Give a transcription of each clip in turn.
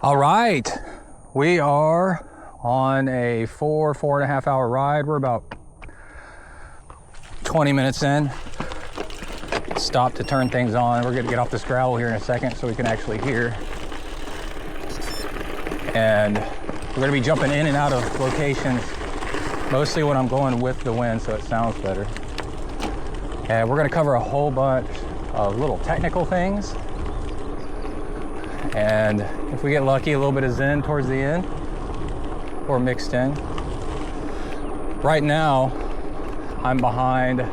All right, we are on a 4.5 hour ride. We're about 20 minutes in. Stop to turn things on. We're gonna get off this gravel here in a second so we can actually hear. And we're gonna be jumping in and out of locations, mostly when I'm going with the wind so it sounds better. And we're gonna cover a whole bunch of little technical things. And if we get lucky, a little bit of Zen towards the end or mixed in. Right now, I'm behind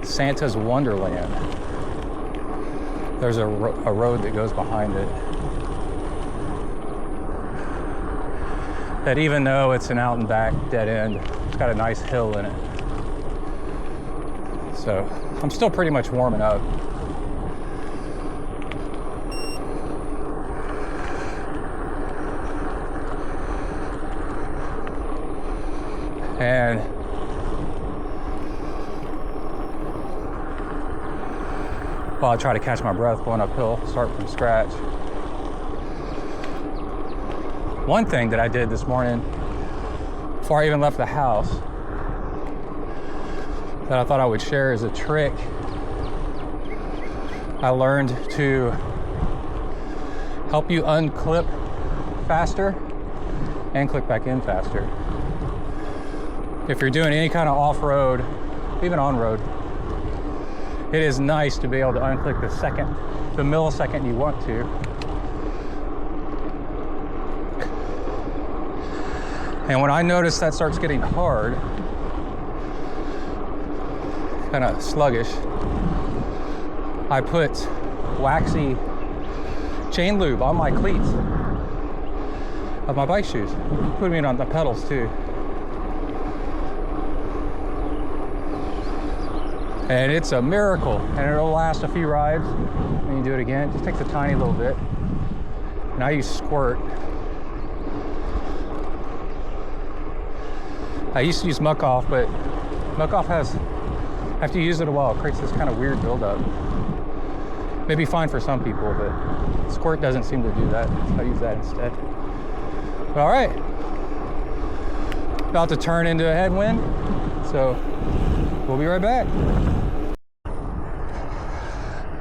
Santa's Wonderland. There's a road that goes behind it. That even though it's an out and back dead end, it's got a nice hill in it. So I'm still pretty much warming up. And well, I'll try to catch my breath going uphill, start from scratch. One thing that I did this morning, before I even left the house, that I thought I would share as a trick, I learned to help you unclip faster and click back in faster. If you're doing any kind of off-road, even on-road, it is nice to be able to unclick the millisecond you want to. And when I notice that starts getting hard, kind of sluggish, I put waxy chain lube on my cleats of my bike shoes, putting it on the pedals too. And it's a miracle, and it'll last a few rides. When you do it again, it just takes a tiny little bit. And I use squirt. I used to use muck off, but muck off after you use it a while, it creates this kind of weird buildup. Maybe fine for some people, but squirt doesn't seem to do that. So I use that instead. All right, about to turn into a headwind, so we'll be right back.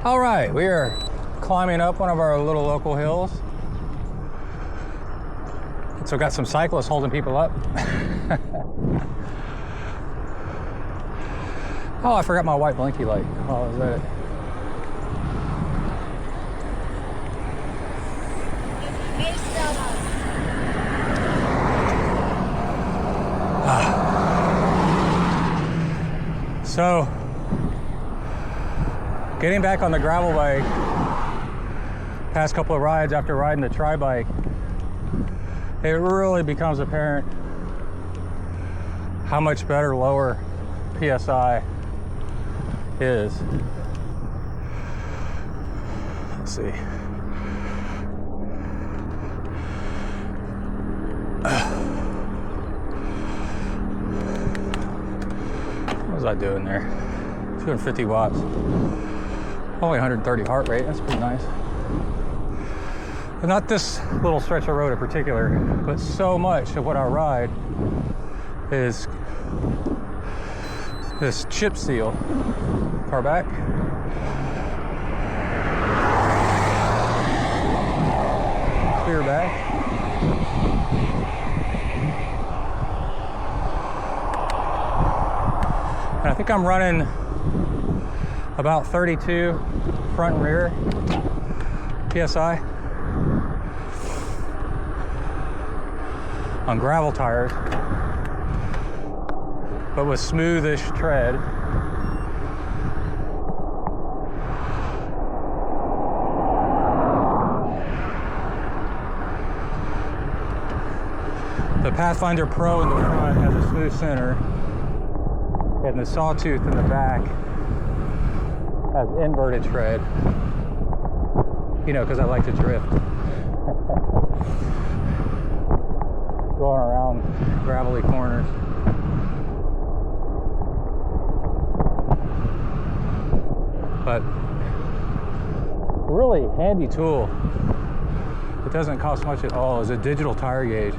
All right, we are climbing up one of our little local hills. So got some cyclists holding people up. Oh, I forgot my white blinky light. Oh, is that it? So, getting back on the gravel bike, past couple of rides after riding the tri-bike, it really becomes apparent how much better lower PSI is. Let's see. What was I doing there? 250 watts. Only 130 heart rate, that's pretty nice. But not this little stretch of road in particular, but so much of what I ride is this chip seal. Car back. Clear back. And I think I'm running about 32 front and rear PSI on gravel tires, but with smoothish tread. The Pathfinder Pro in the front has a smooth center, and the Sawtooth in the back has inverted tread. You know, because I like to drift. Going around gravelly corners. But really handy tool. it doesn't cost much at all, is a digital tire gauge.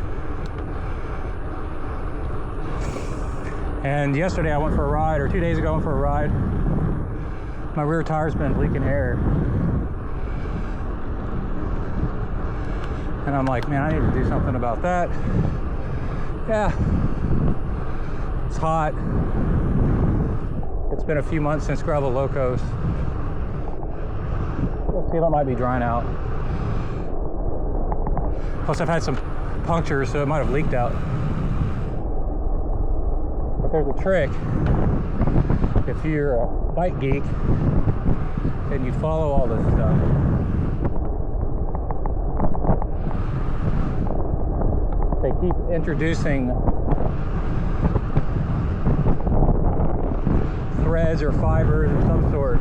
And yesterday I went for a ride, or 2 days ago I went for a ride. My rear tire's been leaking air. And I'm like, man, I need to do something about that. Yeah, it's hot. It's been a few months since Gravel Locos. The sealant might be drying out. Plus I've had some punctures, so it might have leaked out. But there's a trick. If you're a bike geek and you follow all this stuff, they keep introducing threads or fibers of some sort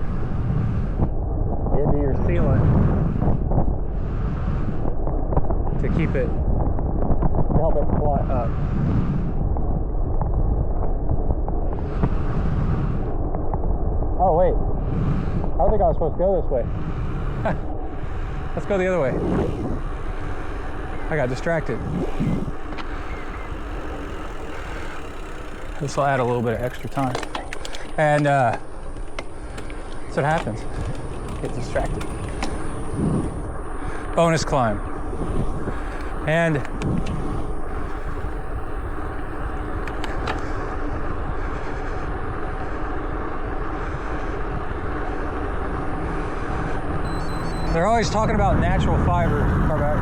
into your sealant to keep it, to help it clot up. Oh wait, I don't think I was supposed to go this way. Let's go the other way. I got distracted. This will add a little bit of extra time. And that's what happens. Get distracted. Bonus climb. And they're always talking about natural fibers. Far back.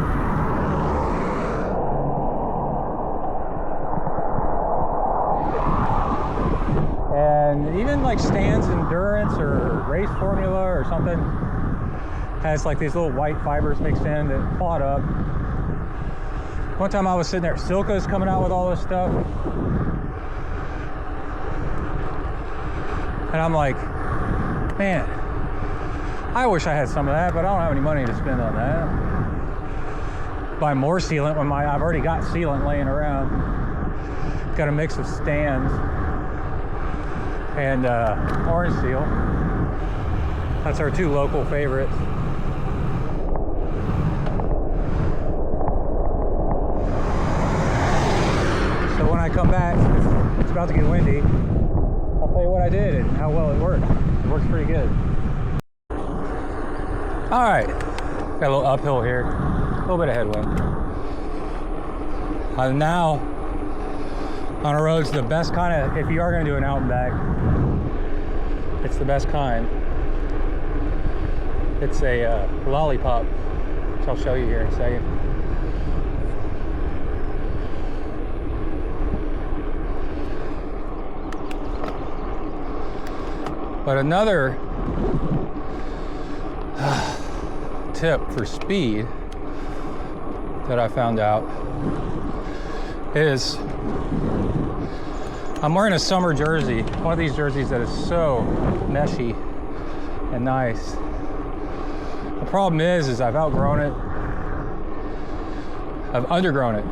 And even like Stan's Endurance or Race Formula or something has like these little white fibers mixed in that clot up. One time I was sitting there, Silka's coming out with all this stuff. And I'm like, man, I wish I had some of that, but I don't have any money to spend on that. Buy more sealant when I've already got sealant laying around. Got a mix of Stan's and Orange Seal. That's our two local favorites. So when I come back, it's about to get windy, I'll tell you what I did and how well it worked. It works pretty good. All right, got a little uphill here, a little bit of headwind. Now on a road's the best kind of, if you are going to do an out and back, it's the best kind. It's a lollipop, which I'll show you here in a second. But another tip for speed that I found out is I'm wearing a summer jersey, one of these jerseys that is so meshy and nice. The problem is I've outgrown it. I've undergrown it.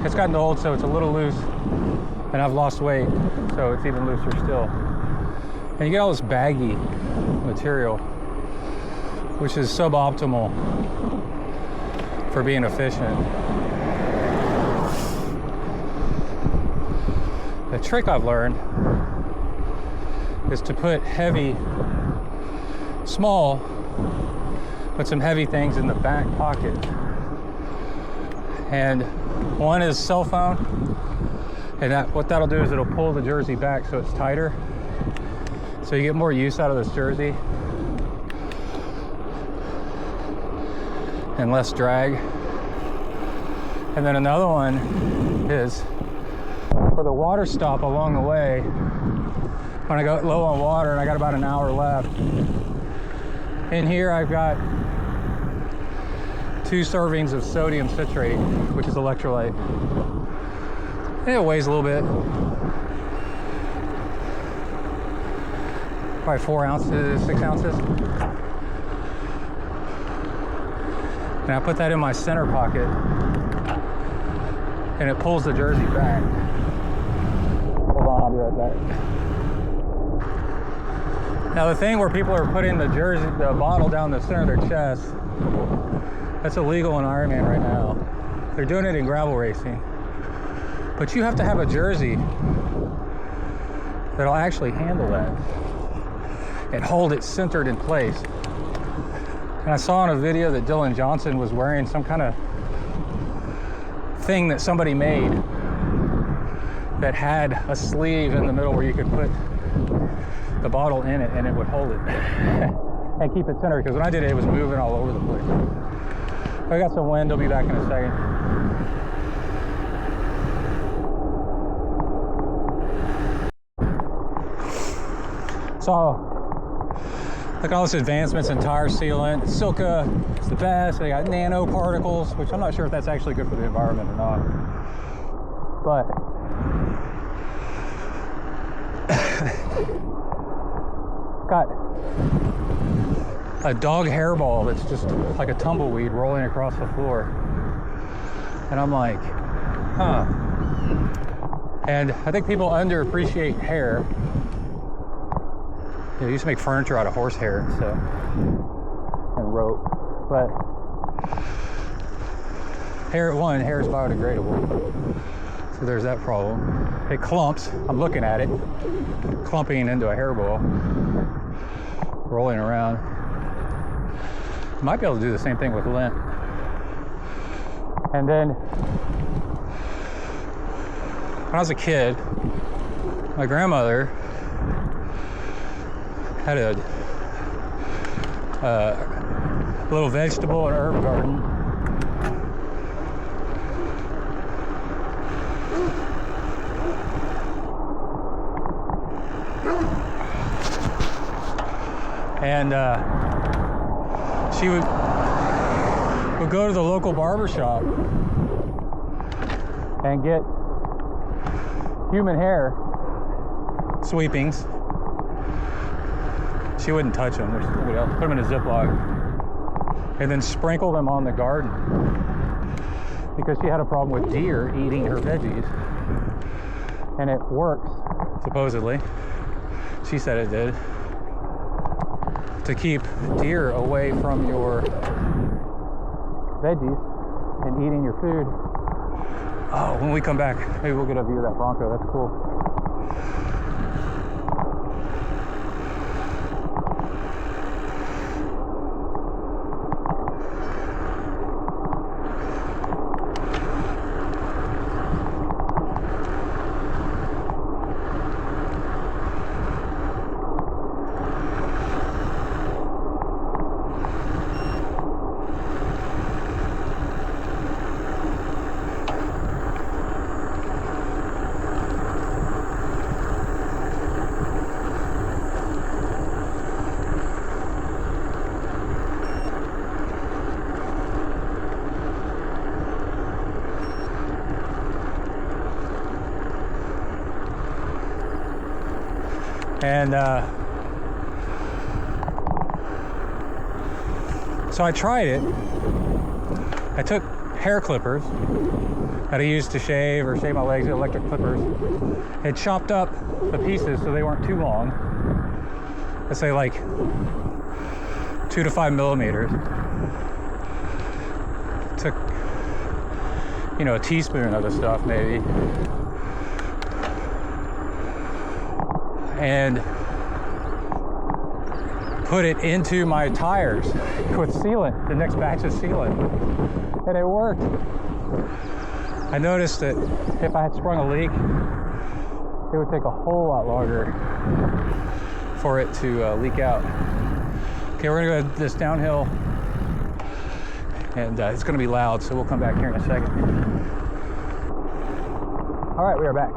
It's gotten old, so it's a little loose, and I've lost weight, so it's even looser still. And you get all this baggy material, which is suboptimal for being efficient. The trick I've learned is to put small, but some heavy things in the back pocket. And one is cell phone, and what that'll do is it'll pull the jersey back so it's tighter, so you get more use out of this jersey and less drag. And then another one is for the water stop along the way. When I go low on water and I got about an hour left, in here I've got 2 servings of sodium citrate, which is electrolyte. And it weighs a little bit, probably 4 ounces, 6 ounces. And I put that in my center pocket, and it pulls the jersey back. Hold on, I'll be right back. Now the thing where people are putting the bottle down the center of their chest, that's illegal in Ironman right now. They're doing it in gravel racing. But you have to have a jersey that'll actually handle that and hold it centered in place. And I saw in a video that Dylan Johnson was wearing some kind of thing that somebody made that had a sleeve in the middle where you could put the bottle in it and it would hold it and keep it centered, because when I did it, it was moving all over the place. I got some wind, I'll be back in a second. So, look at all this advancements in tire sealant. Silica is the best. They got nanoparticles, which I'm not sure if that's actually good for the environment or not. But got a dog hairball that's just like a tumbleweed rolling across the floor. And I'm like, huh. And I think people underappreciate hair. You know, used to make furniture out of horsehair and stuff, and rope, but hair is biodegradable, so there's that problem. It clumps. I'm looking at it, clumping into a hairball, rolling around. Might be able to do the same thing with lint. And then, when I was a kid, my grandmother had a little vegetable and herb garden. And she would go to the local barber shop and get human hair sweepings. She wouldn't touch them. There's somebody else. Put them in a Ziploc and then sprinkle them on the garden, because she had a problem with deer eating her veggies, and it works, supposedly. She said it did, to keep deer away from your veggies and eating your food. Oh, when we come back, maybe we'll get a view of that Bronco. That's cool. And so I tried it. I took hair clippers that I used to shave or shave my legs, electric clippers, and chopped up the pieces so they weren't too long. Let's say like 2 to 5 millimeters. Took, you know, a teaspoon of the stuff maybe, and put it into my tires with sealant, the next batch of sealant, and it worked. I noticed that if I had sprung a leak, it would take a whole lot longer for it to leak out. Okay, we're gonna go this downhill, and it's gonna be loud, so we'll come back here in a second. All right, we are back.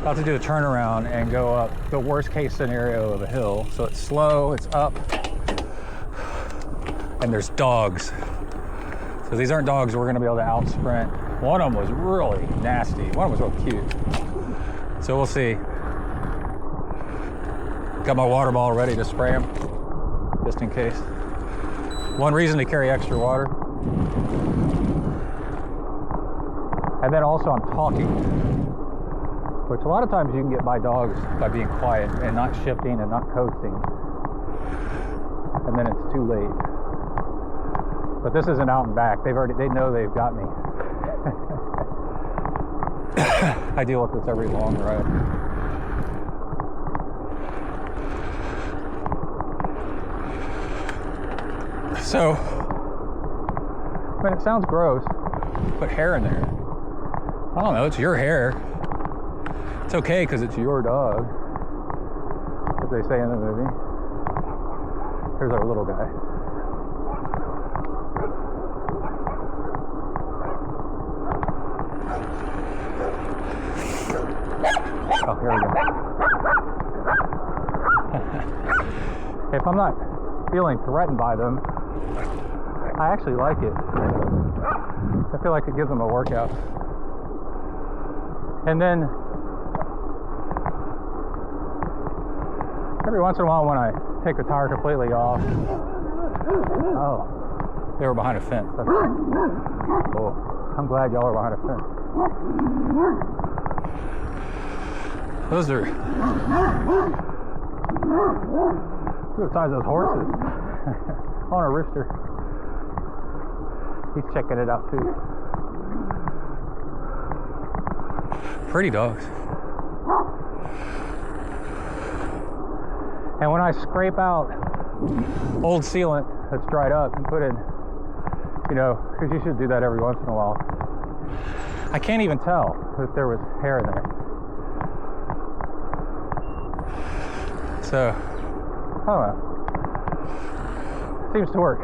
About to do a turnaround and go up the worst case scenario of a hill. So it's slow, it's up, and there's dogs. So these aren't dogs we're gonna be able to out sprint. One of them was really nasty. One of them was real cute. So we'll see. Got my water bottle ready to spray them, just in case. One reason to carry extra water. And then also I'm talking, which a lot of times you can get by dogs by being quiet and not shifting and not coasting. and then it's too late. But this isn't out and back. They know they've got me. I deal with this every long ride. So, I mean, it sounds gross. Put hair in there. I don't know, it's your hair. It's okay because it's your dog, as they say in the movie. Here's our little guy. Oh, here we go. If I'm not feeling threatened by them, I actually like it. I feel like it gives them a workout. And then every once in a while when I take the tire completely off, oh, they were behind a fence. Oh, I'm glad y'all are behind a fence. Those are look at the size of those horses. On a rooster. He's checking it out too. Pretty dogs. And when I scrape out old sealant that's dried up and put in, you know, because you should do that every once in a while, I can't even tell if there was hair in there. So, I don't know. Seems to work.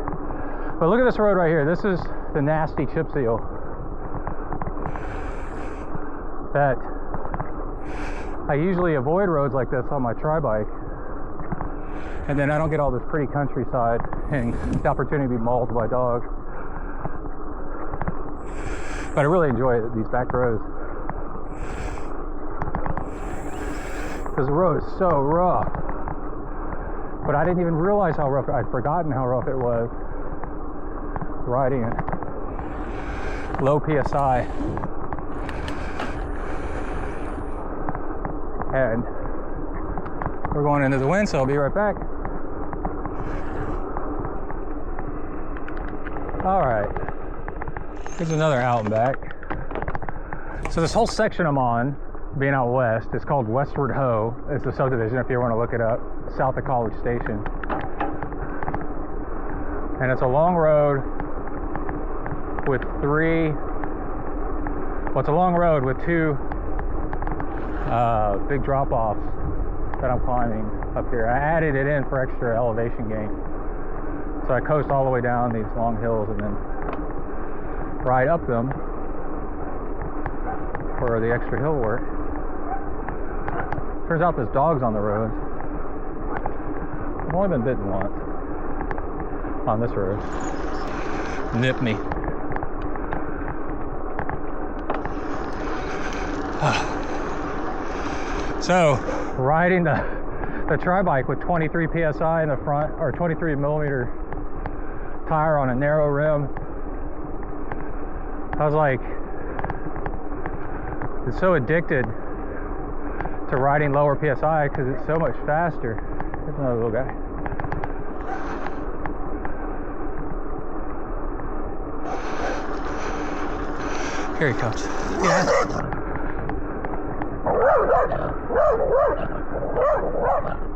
But look at this road right here. This is the nasty chip seal that I usually avoid roads like this on my tri-bike. And then I don't get all this pretty countryside and the opportunity to be mauled by dogs. But I really enjoy these back roads. Because the road is so rough. But I didn't even realize how rough, I'd forgotten how rough it was riding it. Low PSI. And we're going into the wind, so I'll be right back. All right, here's another out and back. So this whole section I'm on, being out west, is called Westward Ho. It's the subdivision if you want to look it up, south of College Station. And it's a long road with two big drop-offs that I'm climbing up here. I added it in for extra elevation gain. So I coast all the way down these long hills and then ride up them for the extra hill work. Turns out there's dogs on the road. I've only been bitten once on this road. Nip me. So, riding the tri-bike with 23 PSI in the front, or 23 millimeter tire on a narrow rim, I was like, it's so addicted to riding lower PSI because it's so much faster. There's another little guy. Here he comes. Yeah.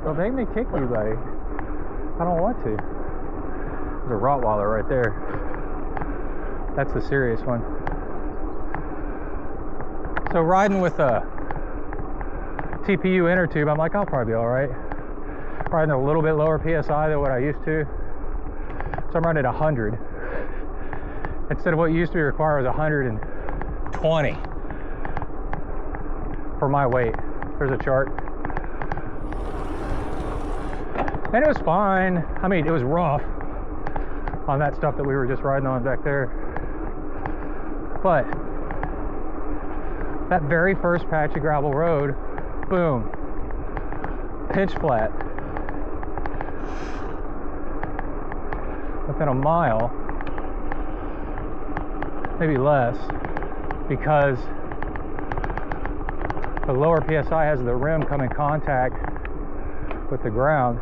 Well, make me kick you, buddy. I don't want to. There's a Rottweiler right there. That's the serious one. So riding with a TPU inner tube, I'm like, I'll probably be all right. Riding a little bit lower PSI than what I used to. So I'm riding at 100. Instead of what used to be required was 120 for my weight. There's a chart. And it was fine. I mean, it was rough on that stuff that we were just riding on back there. But that very first patch of gravel road, boom, pitch flat. Within a mile, maybe less, because the lower PSI has the rim come in contact with the ground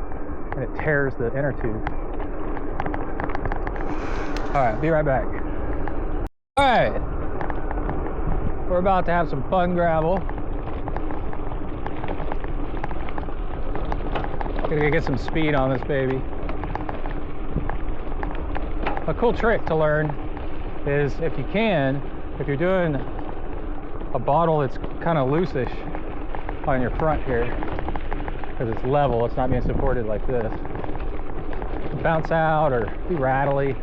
and it tears the inner tube. All right, be right back. All right, we're about to have some fun gravel. Gonna get some speed on this baby. A cool trick to learn is if you're doing a bottle that's kind of loosish on your front here, because it's level, it's not being supported like this, bounce out or be rattly.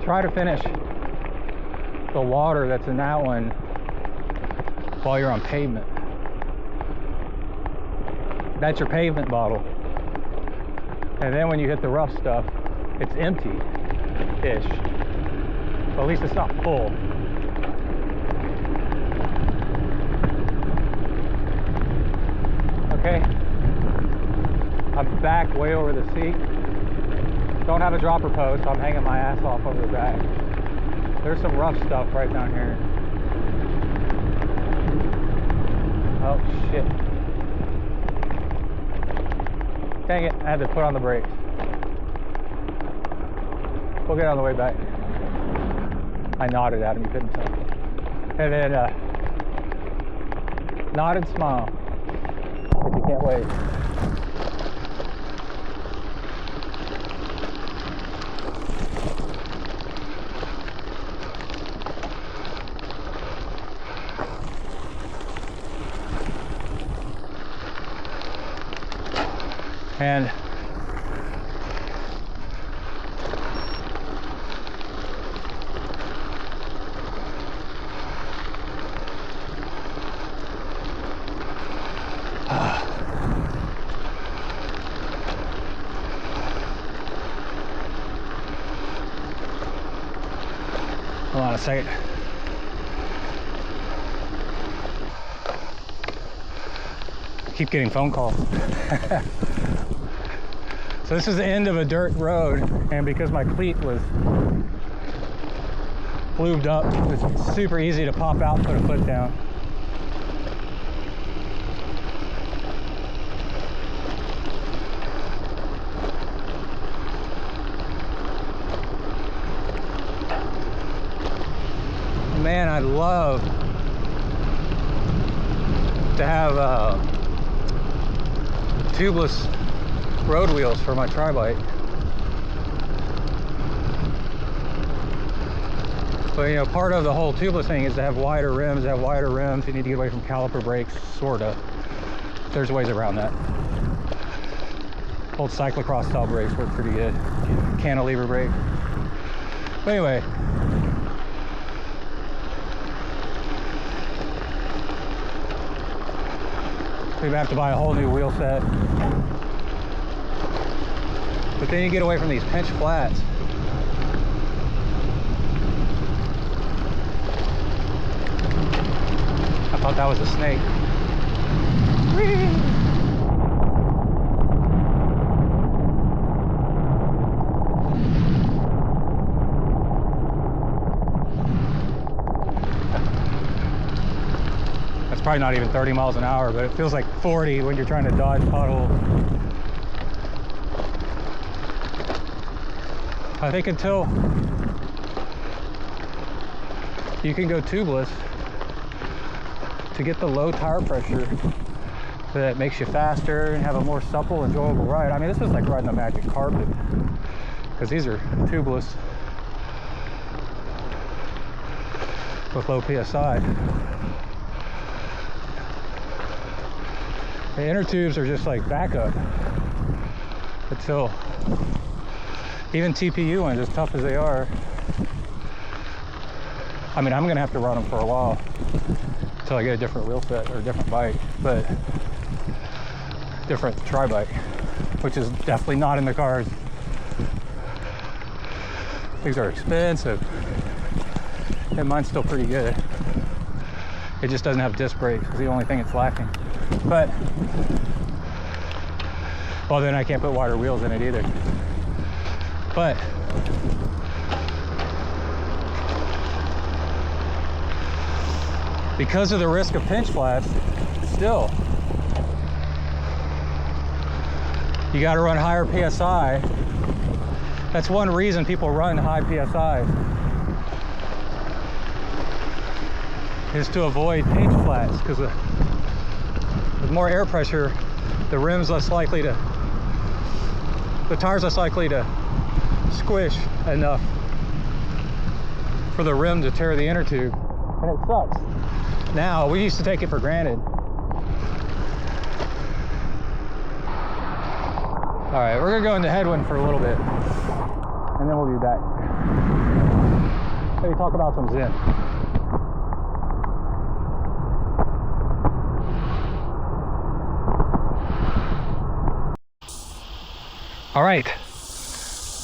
Try to finish the water that's in that one while you're on pavement. That's your pavement bottle. And then when you hit the rough stuff, it's empty-ish. But at least it's not full. Okay. I'm back way over the seat. Don't have a dropper post, so I'm hanging my ass off over the back. There's some rough stuff right down here. Oh shit. Dang it, I had to put on the brakes. We'll get on the way back. I nodded at him, you couldn't tell. And then nod and smile if you can't wait. And hold on a second. Keep getting phone calls. So this is the end of a dirt road, and because my cleat was lubed up, it's super easy to pop out and put a foot down. Man, I'd love to have tubeless road wheels for my tri-bike. But you know, part of the whole tubeless thing is to have wider rims. You need to get away from caliper brakes, sorta. There's ways around that. Old cyclocross style brakes work pretty good. Cantilever brake. But anyway, we have to buy a whole new wheel set. But then you get away from these pinch flats. I thought that was a snake. Whee! That's probably not even 30 miles an hour, but it feels like 40 when you're trying to dodge potholes. I think until you can go tubeless, to get the low tire pressure that makes you faster and have a more supple, enjoyable ride. I mean, this is like riding a magic carpet, because these are tubeless with low PSI. The inner tubes are just like backup until even TPU ones, as tough as they are. I mean, I'm gonna have to run them for a while until I get a different wheel set or a different bike, but different tri-bike, which is definitely not in the cards. These are expensive, and mine's still pretty good. It just doesn't have disc brakes. It's the only thing it's lacking. But, well, then I can't put wider wheels in it either. But because of the risk of pinch flats, still, you got to run higher PSI That's one reason people run high PSIs, is to avoid pinch flats, because with more air pressure, the rim's less likely to, the tire's less likely to squish enough for the rim to tear the inner tube, and it sucks. Now, we used to take it for granted. All right, we're gonna go into headwind for a little bit, and then we'll be back. Maybe talk about some Zen. All right,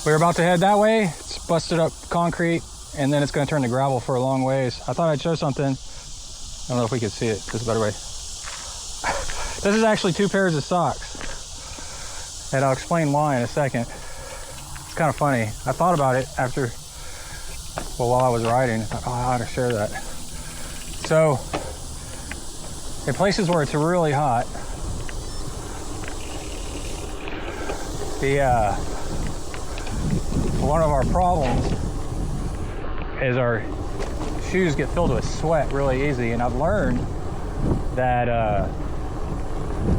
we're about to head that way. It's busted up concrete, and then it's gonna turn to gravel for a long ways. I thought I'd show something. I don't know if we could see it. This is a better way. This is actually 2 pairs of socks, and I'll explain why in a second. It's kind of funny. I thought about it after, well, while I was riding. I thought, oh, I ought to share that. So, in places where it's really hot, one of our problems is our shoes get filled with sweat really easy, and I've learned that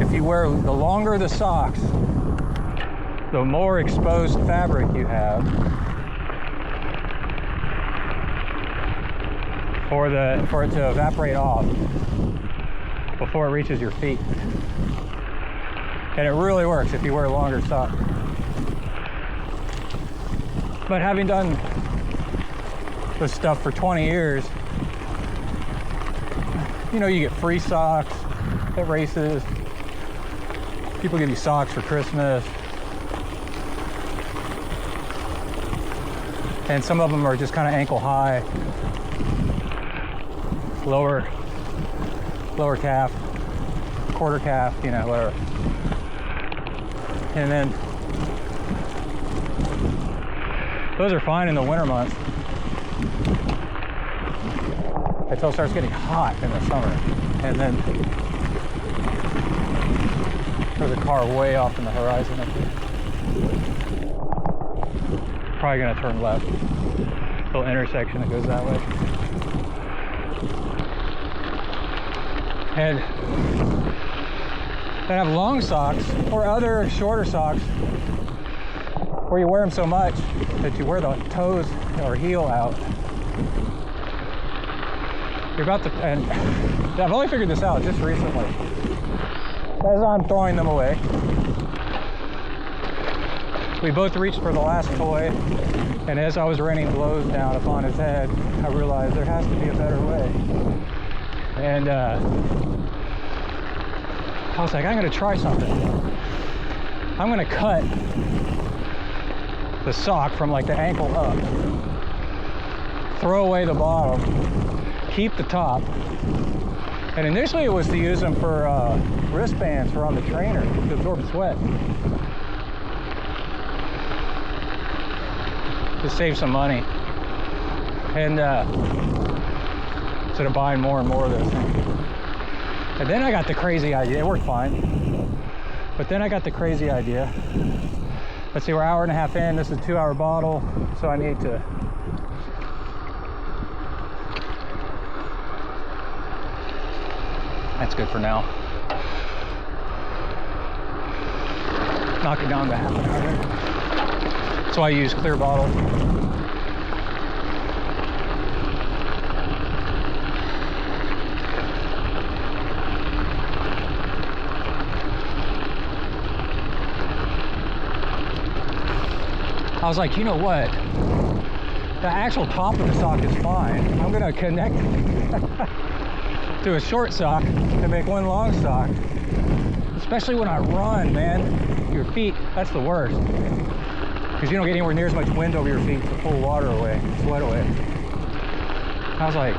if you wear, the longer the socks, the more exposed fabric you have for it to evaporate off before it reaches your feet. And it really works if you wear longer socks. But having done this stuff for 20 years, you know, you get free socks at races. People give you socks for Christmas. And some of them are just kind of ankle high, lower calf, quarter calf, you know, whatever. And then those are fine in the winter months until it starts getting hot in the summer. And then there's a car way off in the horizon up here. Probably gonna turn left. Little intersection that goes that way. And then have long socks or other shorter socks where you wear them so much that you wear the toes or heel out. You're about to, and I've only figured this out just recently. As I'm throwing them away, we both reached for the last toy, and as I was raining blows down upon his head, I realized there has to be a better way. And I was like, I'm gonna try something. I'm gonna cut the sock from like the ankle up, throw away the bottom, keep the top. And initially it was to use them for wristbands for on the trainer to absorb sweat, to save some money, and instead of buying more and more of those things. And then I got the crazy idea. It worked fine, but then I got the crazy idea. Let's see, we're an hour and a half in. This is a 2-hour bottle, so I need to that's good for now. Knock it down to half an hour. So I use clear bottle. I was like, you know what? The actual top of the sock is fine. I'm gonna connect to a short sock to make one long sock. Especially when I run, man. Your feet, that's the worst. Because you don't get anywhere near as much wind over your feet to pull water away, sweat away. I was like,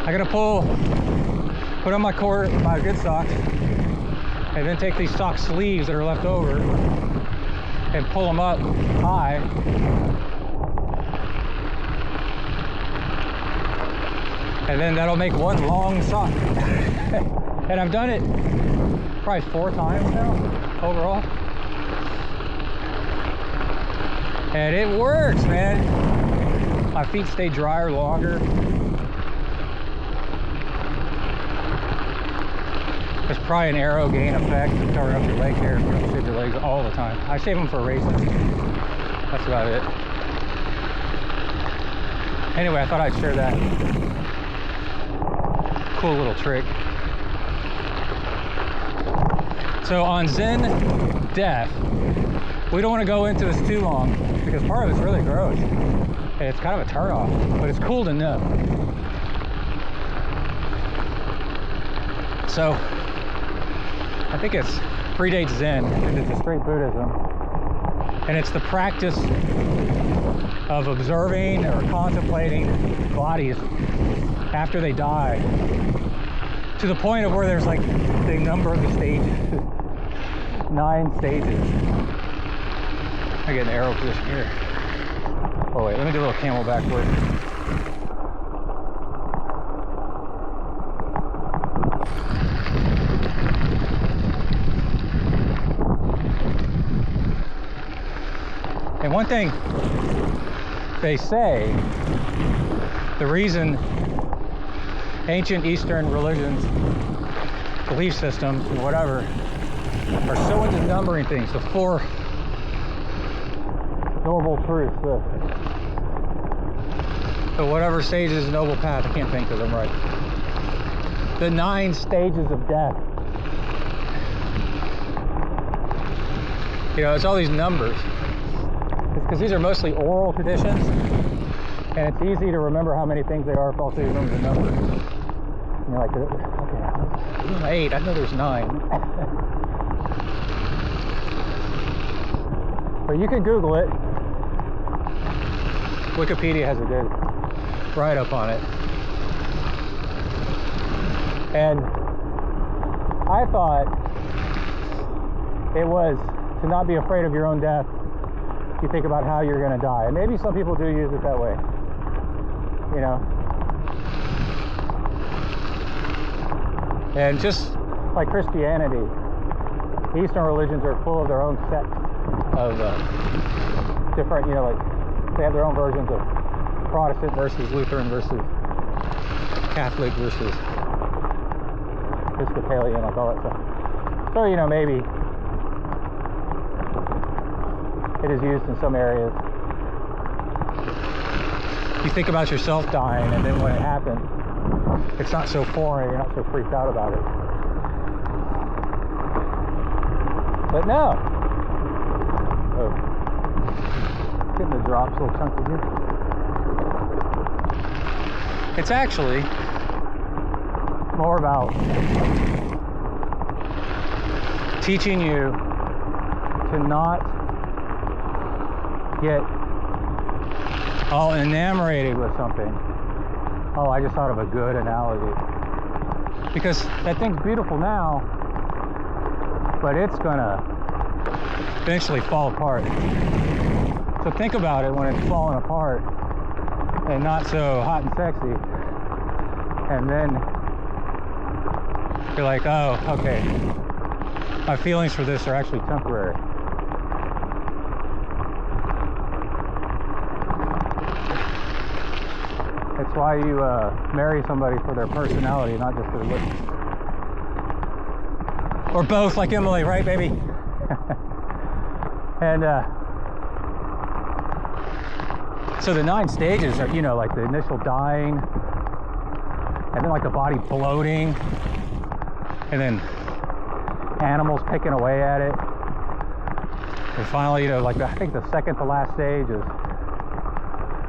I gotta put on my good socks, and then take these sock sleeves that are left over and pull them up high. And then that'll make one long sock. And I've done it probably 4 times now overall. And it works, man. My feet stay drier longer. There's probably an aero gain effect of covering up your leg hair if you don't shave your legs all the time. I shave them for races. That's about it. Anyway, I thought I'd share that cool little trick. So on Zen Death, we don't want to go into this too long because part of it's really gross. And it's kind of a turn off, but it's cool to know. So I think it's predates Zen and it's straight Buddhism. And it's the practice of observing or contemplating bodies after they die to the point of where there's like, they number the stages, 9 stages. I get an arrow position here. Oh wait, let me do a little camel backward. And one thing they say, the reason ancient Eastern religions, belief systems, and whatever, are so into numbering things, the 4 noble truths, the whatever stages, noble path, I can't think of them right. The 9 stages of death. You know, it's all these numbers. It's because these are mostly oral traditions, and it's easy to remember how many things they are if also you remember the numbers. And you're like, okay, 8, I know there's 9. But you can Google it. Wikipedia has a good write-up on it. And I thought it was to not be afraid of your own death. You think about how you're going to die. And maybe some people do use it that way. You know? And just like Christianity, Eastern religions are full of their own sects of different, you know, like they have their own versions of Protestant versus Lutheran versus Catholic versus Episcopalian, like all that stuff. So, you know, maybe it is used in some areas. You think about yourself dying, and then when it happens, it's not so foreign, you're not so freaked out about it. But no. Oh. Getting the drops a little chunky here. It's actually more about teaching you to not get all enamored with something. Oh, I just thought of a good analogy. Because that thing's beautiful now, but it's gonna eventually fall apart. So think about it when it's falling apart and not so hot and sexy. And then you're like, oh, okay, my feelings for this are actually temporary. That's why you marry somebody for their personality, not just their looks. Or both, like Emily, right, baby? And so the 9 stages are, you know, like the initial dying, and then like the body bloating, and then animals picking away at it. And finally, you know, like I think the second to last stage is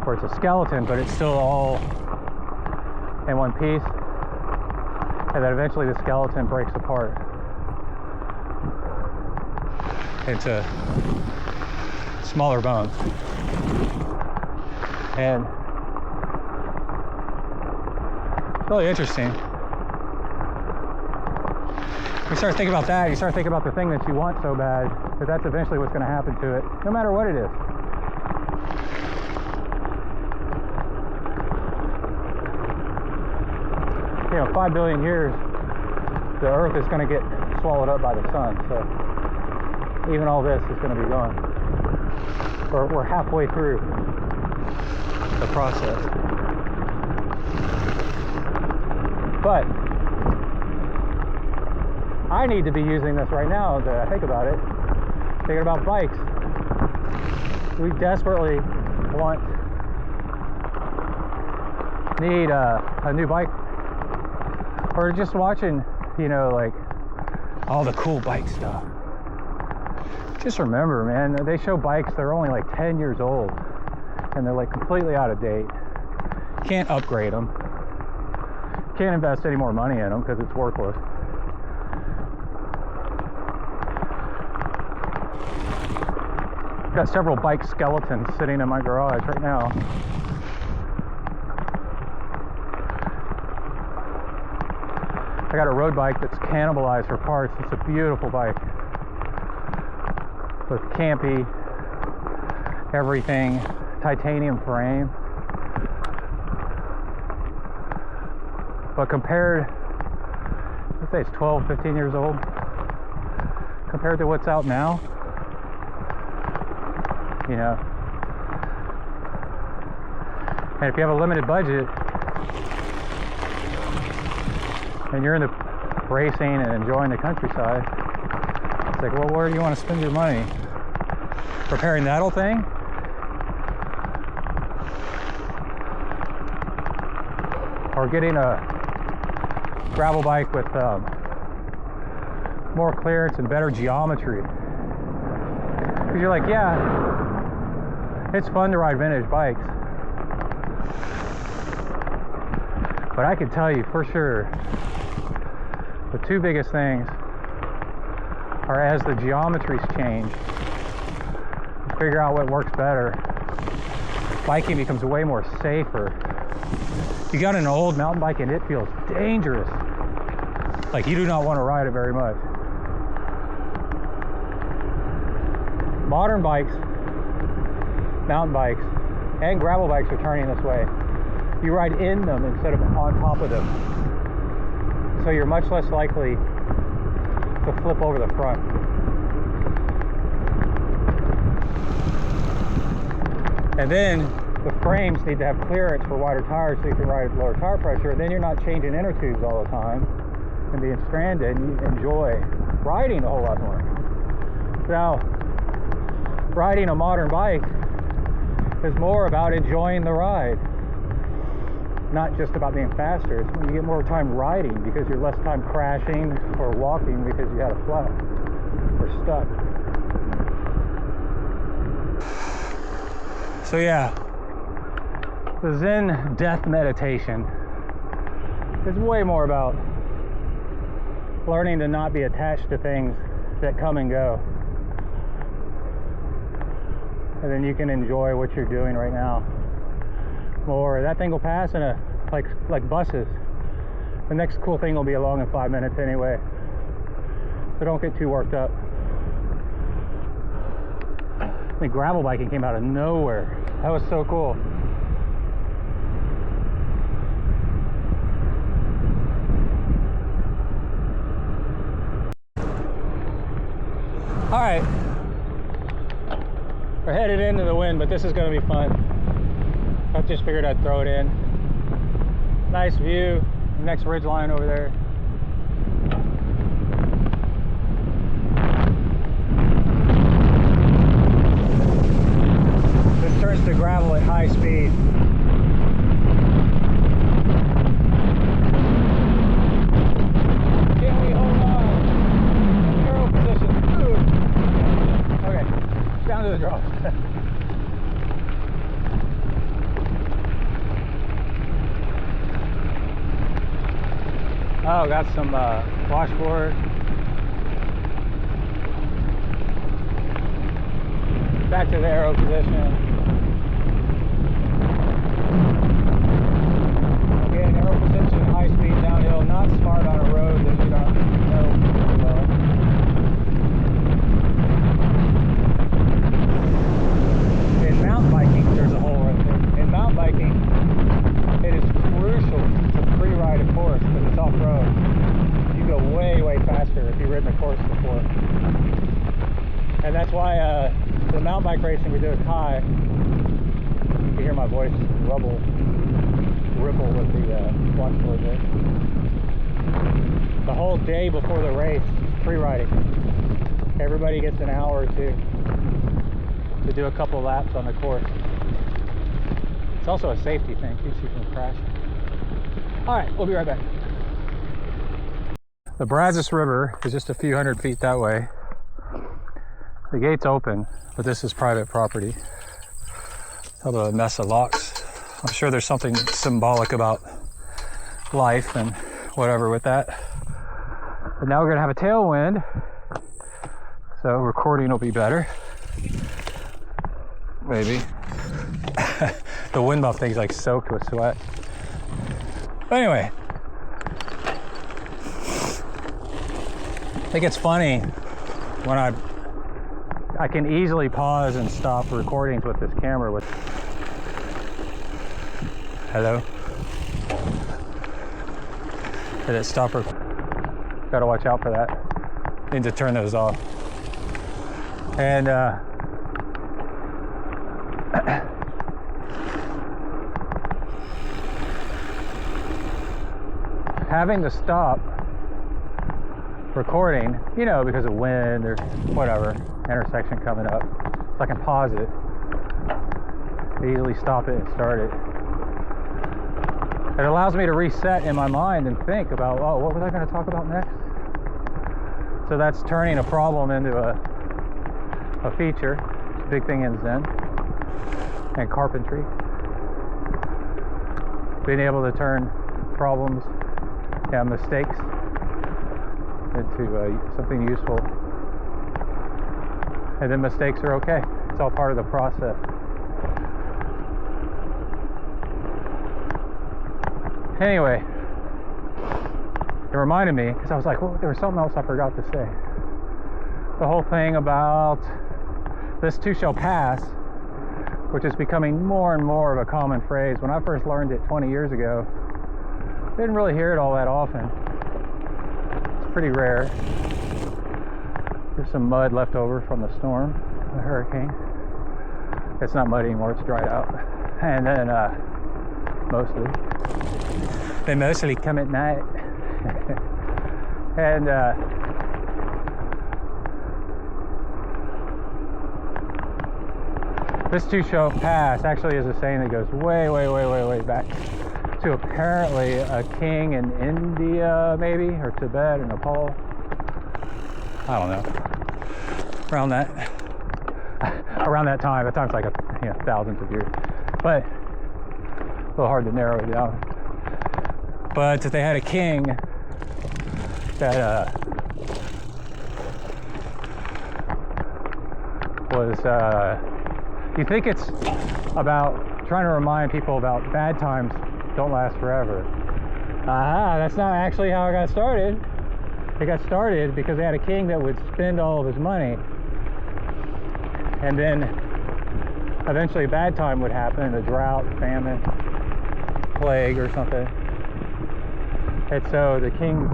where it's a skeleton, but it's still all in one piece. And then eventually the skeleton breaks apart into smaller bones. And it's really interesting. You start thinking about that, you start thinking about the thing that you want so bad, that that's eventually what's going to happen to it, no matter what it is. You know, 5 billion years, the Earth is going to get swallowed up by the sun, so even all this is going to be gone. we're halfway through the process. But I need to be using this right now to think about it. Thinking about bikes. We desperately need a new bike, or just watching, you know, like all the cool bike stuff. Just remember, man, they show bikes that are only like 10 years old and they're like completely out of date. Can't upgrade them. Can't invest any more money in them because it's worthless. Got several bike skeletons sitting in my garage right now. I got a road bike that's cannibalized for parts. It's a beautiful bike with campy everything, titanium frame. But compared, let's say it's 12, 15 years old, compared to what's out now, you know. And if you have a limited budget and you're in the racing and enjoying the countryside, it's like, well, where do you want to spend your money? Repairing that old thing? Or getting a gravel bike with more clearance and better geometry? Because you're like, yeah, it's fun to ride vintage bikes, but I can tell you for sure the two biggest things are, as the geometries change, figure out what works better, biking becomes way more safer. You got an old mountain bike and it feels dangerous. Like you do not want to ride it very much. Modern bikes, mountain bikes, and gravel bikes are turning this way. You ride in them instead of on top of them. So you're much less likely to flip over the front. And then the frames need to have clearance for wider tires so you can ride at lower tire pressure. And then you're not changing inner tubes all the time and being stranded, and you enjoy riding a whole lot more. Now, riding a modern bike is more about enjoying the ride, not just about being faster. It's when you get more time riding because you're less time crashing or walking because you had a flat or stuck. So yeah, the Zen Death meditation is way more about learning to not be attached to things that come and go. And then you can enjoy what you're doing right now more. That thing will pass in like buses. The next cool thing will be along in 5 minutes anyway. So don't get too worked up. I mean, gravel biking came out of nowhere. That was so cool. All right. We're headed into the wind, but this is going to be fun. I just figured I'd throw it in. Nice view, next ridge line over there. This turns to gravel at high speed. Can we hold on? Arrow position. Ooh. Okay, down to the drop. Oh, got some washboard. Back to the arrow position. Again, arrow position, high speed downhill, not smart on a road that you don't know well. In mountain biking, there's a hole right there. In mountain biking, it is crucial to pre-ride a course because it's off-road. You go way, way faster if you've ridden a course before. And that's why the mountain bike racing we do at Thai, you can hear my voice ripple with the washboard there. The whole day before the race, free riding. Everybody gets an hour or two to do a couple laps on the course. It's also a safety thing, keeps you from crashing. All right, we'll be right back. The Brazos River is just a few hundred feet that way. The gate's open, but this is private property. Held a mess of locks. I'm sure there's something symbolic about life and whatever with that. But now we're gonna have a tailwind, so recording will be better. Maybe. The wind muff thing's like soaked with sweat. But anyway, I think it's funny when I can easily pause and stop recordings with this camera with. Hello? Did it stop? Gotta watch out for that. Need to turn those off. And having to stop recording, you know, because of wind or whatever, intersection coming up, so I can pause it, easily stop it and start it. It allows me to reset in my mind and think about, oh, what was I going to talk about next? So that's turning a problem into a feature. It's a big thing in Zen and carpentry. Being able to turn problems and mistakes into something useful. And then mistakes are okay. It's all part of the process. Anyway, it reminded me, because I was like, well, there was something else I forgot to say. The whole thing about this too shall pass, which is becoming more and more of a common phrase. When I first learned it 20 years ago, I didn't really hear it all that often. It's pretty rare. There's some mud left over from the storm, the hurricane. It's not mud anymore, it's dried out. And then mostly. They mostly come at night. And this too shall pass actually is a saying that goes way, way, way, way, way back to apparently a king in India, maybe, or Tibet or Nepal. I don't know. Around that time. That time's like thousands of years. But a little hard to narrow it down. But they had a king that was, you think it's about trying to remind people about bad times don't last forever. That's not actually how it got started. It got started because they had a king that would spend all of his money, and then eventually a bad time would happen, a drought, famine, plague or something. And so the king,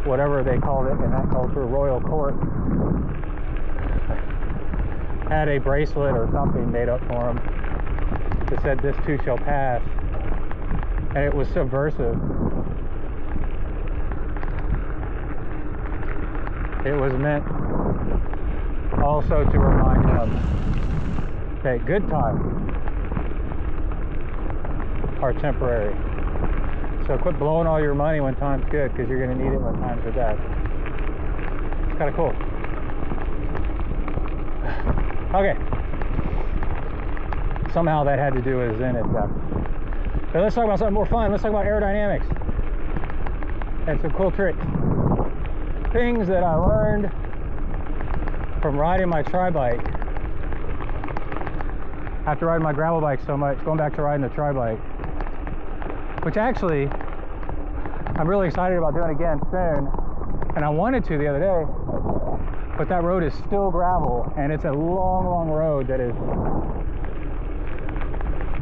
whatever they called it in that culture, royal court, had a bracelet or something made up for him that said, "This too shall pass." And it was subversive. It was meant also to remind him that good times are temporary. So quit blowing all your money when time's good, because you're going to need it when times are bad. It's kind of cool. Okay. Somehow that had to do with Zen Death. So let's talk about something more fun. Let's talk about aerodynamics and some cool tricks. Things that I learned from riding my tri-bike. After riding my gravel bike so much, going back to riding the tri-bike, which actually I'm really excited about doing again soon, and I wanted to the other day, but that road is still gravel, and it's a long, long road that is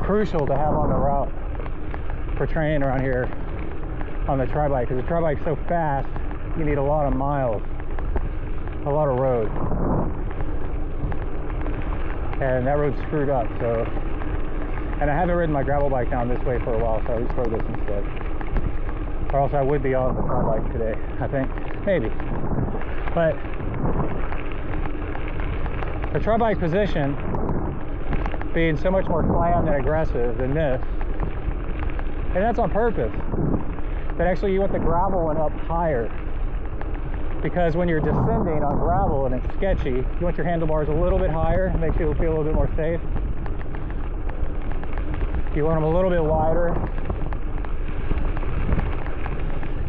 crucial to have on the route for training around here on the tri-bike, because the tri-bike's so fast, you need a lot of miles, a lot of road. and that road's screwed up. So, and I haven't ridden my gravel bike down this way for a while, so I just rode this instead. Or else I would be on the tri bike today, I think, maybe. But the tri bike position being so much more slammed and aggressive than this, and that's on purpose. But actually you want the gravel one up higher, because when you're descending on gravel and it's sketchy, you want your handlebars a little bit higher, it makes you feel a little bit more safe. You want them a little bit wider.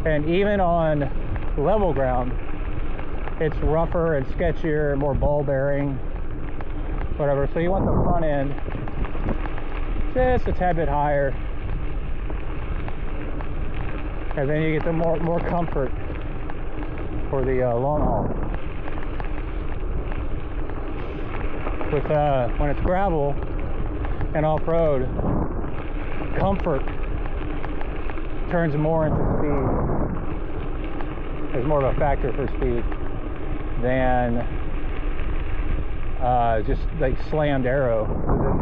And even on level ground, it's rougher and sketchier, more ball bearing, whatever. So you want the front end just a tad bit higher, and then you get the more comfort for the long haul. With when it's gravel and off-road, comfort turns more into speed. Is more of a factor for speed than just like slammed aero position.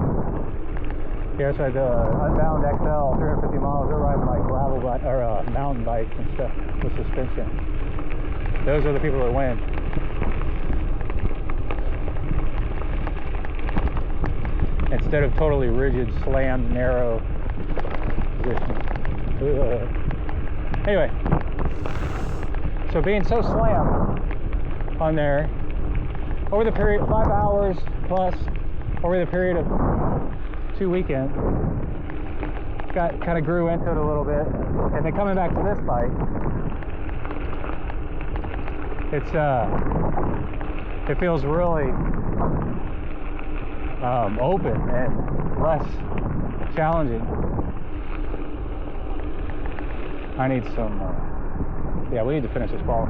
Here's like the Unbound XL 350 miles. They're riding like gravel or mountain bikes and stuff with suspension. Those are the people that win. Instead of totally rigid, slammed, narrow position. Anyway, so being so slammed on there over the period of 5 hours plus over the period of 2 weekends, kind of grew into it a little bit, and then coming back to this bike, it feels really open and less challenging. I need some yeah, we need to finish this ball.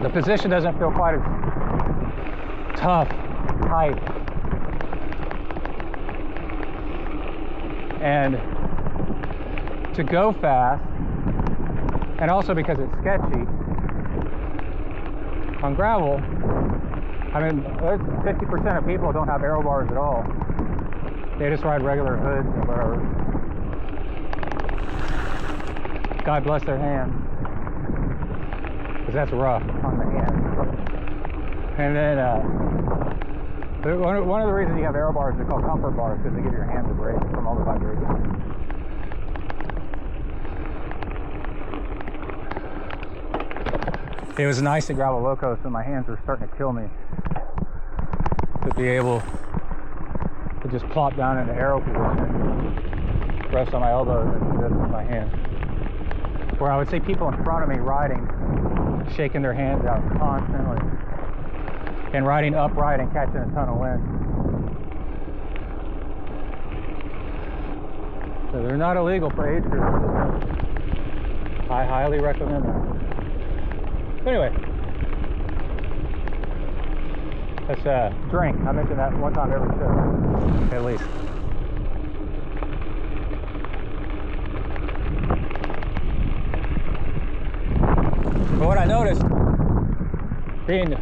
The position doesn't feel quite as tough, tight, and to go fast, and also because it's sketchy on gravel. I mean, there's 50% of people don't have aero bars at all. They just ride regular hoods or whatever. God bless their hands, because that's rough on the hand. And then one of the reasons you have aero bars, they're called comfort bars, because they give your hands a break from all the vibration. It was nice at Gravel Loco, so my hands were starting to kill me, to be able to just plop down in the aero position, rest on my elbows and just with my hands. Where I would see people in front of me riding, shaking their hands out constantly, and riding upright and catching a ton of wind. So they're not illegal for age groups. I highly recommend them. Anyway, let's drink. I mentioned that one time every show, at least. But what I noticed, being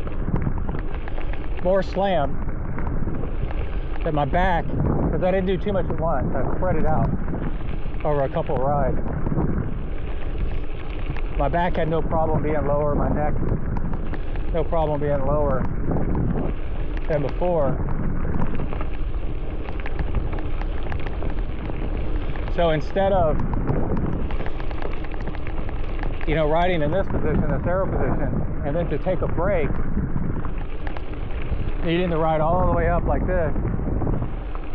more slammed, that my back, because I didn't do too much at once, I spread it out over a couple of rides. My back had no problem being lower, my neck, no problem being lower than before. So instead of, riding in this position, this aero position, and then to take a break, needing to ride all the way up like this,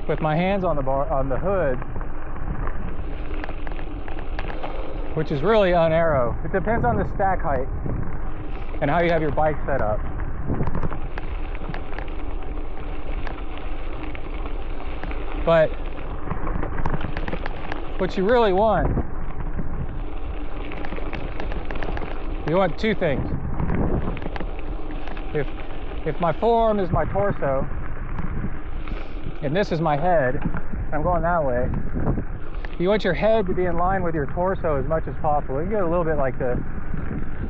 with my hands on the bar, on the hood, which is really un-aero. It depends on the stack height and how you have your bike set up. But what you really want, you want two things. If my forearm is my torso and this is my head, and I'm going that way, You want your head to be in line with your torso as much as possible. You can get a little bit like this.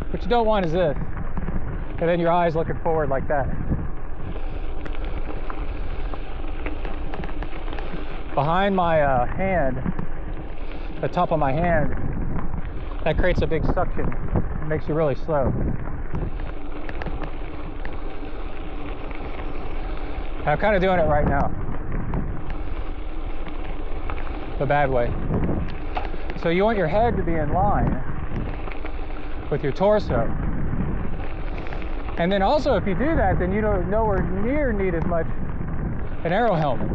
What you don't want is this. And then your eyes looking forward like that. Behind my hand, the top of my hand, that creates a big suction. It makes you really slow. I'm kind of doing it right now. The bad way. So you want your head to be in line with your torso. And then also if you do that, then you don't nowhere near need as much an aero helmet.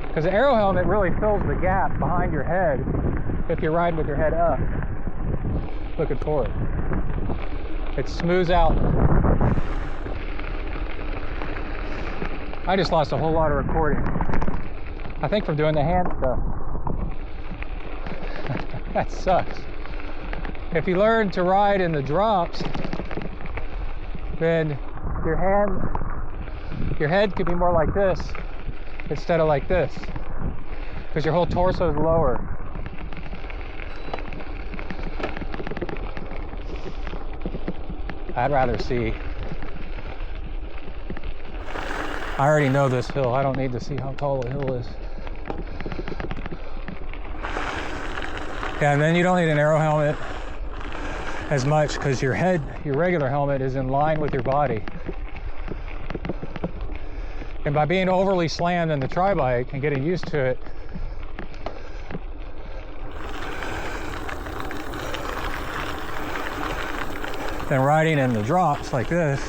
Because the aero helmet really fills the gap behind your head if you're riding with your head up, looking forward. It smooths out. I just lost a whole lot of recording. I think from doing the hand stuff. That sucks. If you learn to ride in the drops, then your head could be more like this instead of like this, because your whole torso is lower. I'd rather see. I already know this hill. I don't need to see how tall the hill is. Yeah, and then you don't need an aero helmet as much because your head, your regular helmet is in line with your body. And by being overly slammed in the tri-bike and getting used to it, then riding in the drops like this,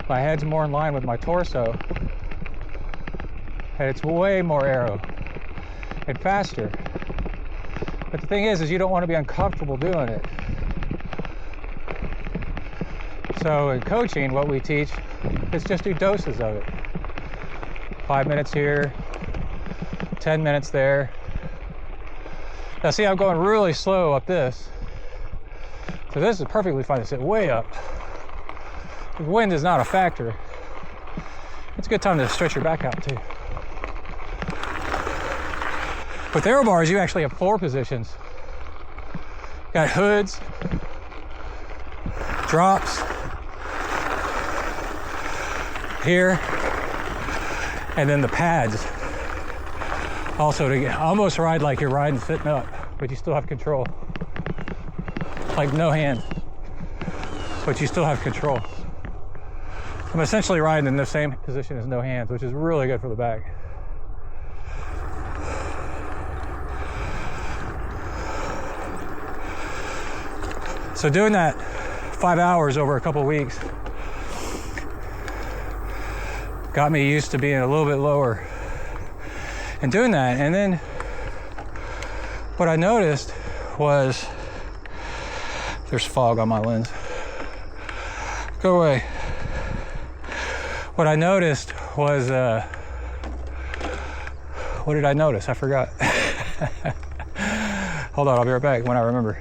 my head's more in line with my torso, and it's way more aero and faster. But the thing is you don't want to be uncomfortable doing it. So in coaching, what we teach is just do doses of it. 5 minutes here, 10 minutes there. Now see, I'm going really slow up this. So this is perfectly fine to sit way up. The wind is not a factor. It's a good time to stretch your back out too. With aero bars, you actually have 4 positions. You got hoods, drops, here, and then the pads. Also to almost ride like you're riding sitting up, but you still have control. Like no hands, but you still have control. I'm essentially riding in the same position as no hands, which is really good for the back. So doing that 5 hours over a couple weeks got me used to being a little bit lower and doing that. And then what I noticed was, there's fog on my lens. Go away. What I noticed was, what did I notice? I forgot. Hold on, I'll be right back when I remember.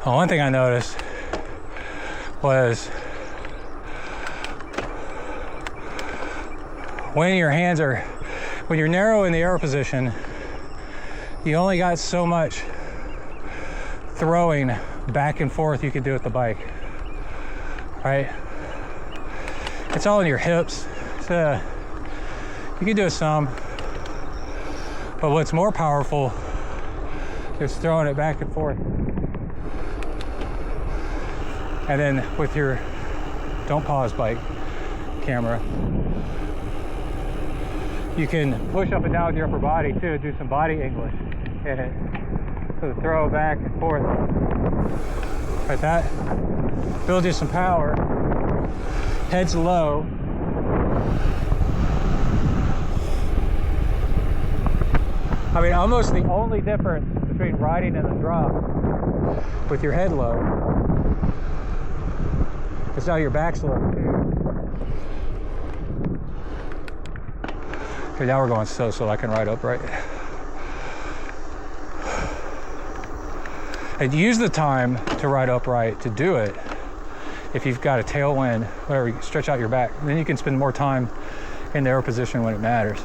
Well, one thing I noticed was when you're narrow in the aero position, you only got so much throwing back and forth you can do with the bike, right? It's all in your hips. So you can do it some, but what's more powerful is throwing it back and forth. And then with your don't pause bike camera, you can push up and down with your upper body too, do some body English in it. So throw back and forth like that. Build you some power. Head's low. I mean, almost the only difference between riding in the drop with your head low is how your back's low too. Okay, now we're going so I can ride upright. And use the time to ride upright to do it. if you've got a tailwind, whatever, you stretch out your back. And then you can spend more time in the arrow position when it matters.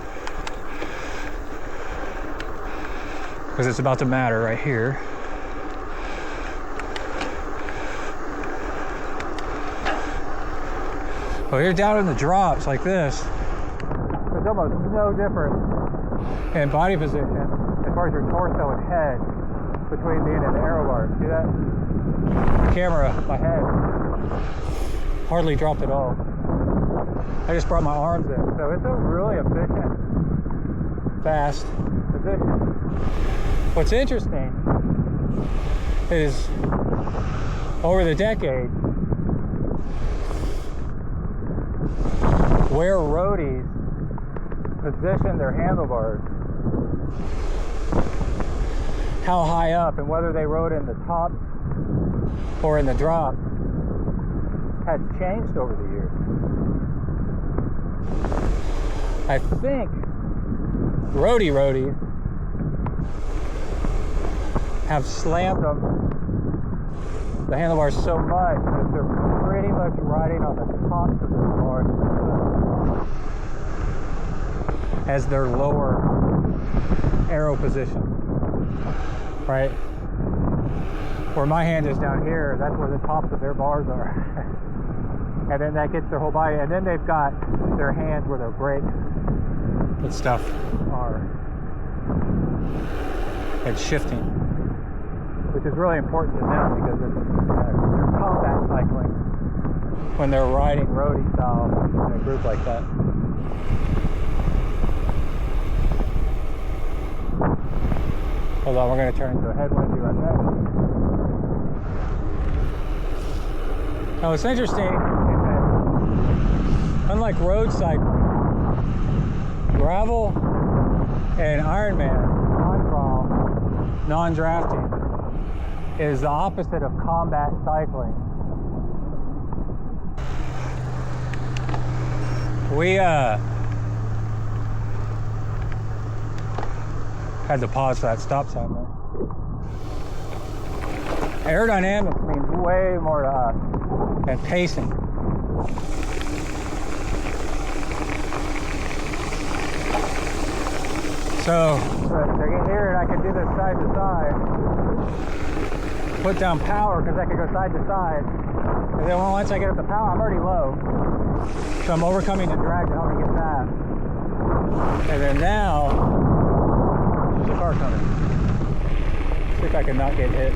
Because it's about to matter right here. Well, you're down in the drops like this. It's almost no different in body position as far as your torso and head between being in the arrow bars. See that? The camera, my head, hardly dropped at all. I just brought my arms in. So it's a really efficient, fast position. What's interesting is over the decades, where roadies position their handlebars, how high up, and whether they rode in the top or in the drop, has changed over the years. I think roadies have slammed the handlebars so much that they're pretty much riding on the tops of the bars as their lower arrow position, right? Where my hand is down here, that's where the tops of their bars are. And then that gets their whole body, and then they've got their hands where their brakes and stuff are, and shifting, which is really important to them because they're combat cycling when they're riding roadie style in a group like that. Hold on, we're going to turn into a headwind right there. Now what's interesting is that unlike road cycling, gravel and Ironman, non-crawl, non-drafting, is the opposite of combat cycling. We had to pause that stop sign there. Aerodynamics means way more to us than pacing. So to get here and I can do this side to side, put down power because I can go side to side, and then once I get up the power, I'm already low. So I'm overcoming the drag to help me get that. And then now, there's a car coming. See if I can not get hit.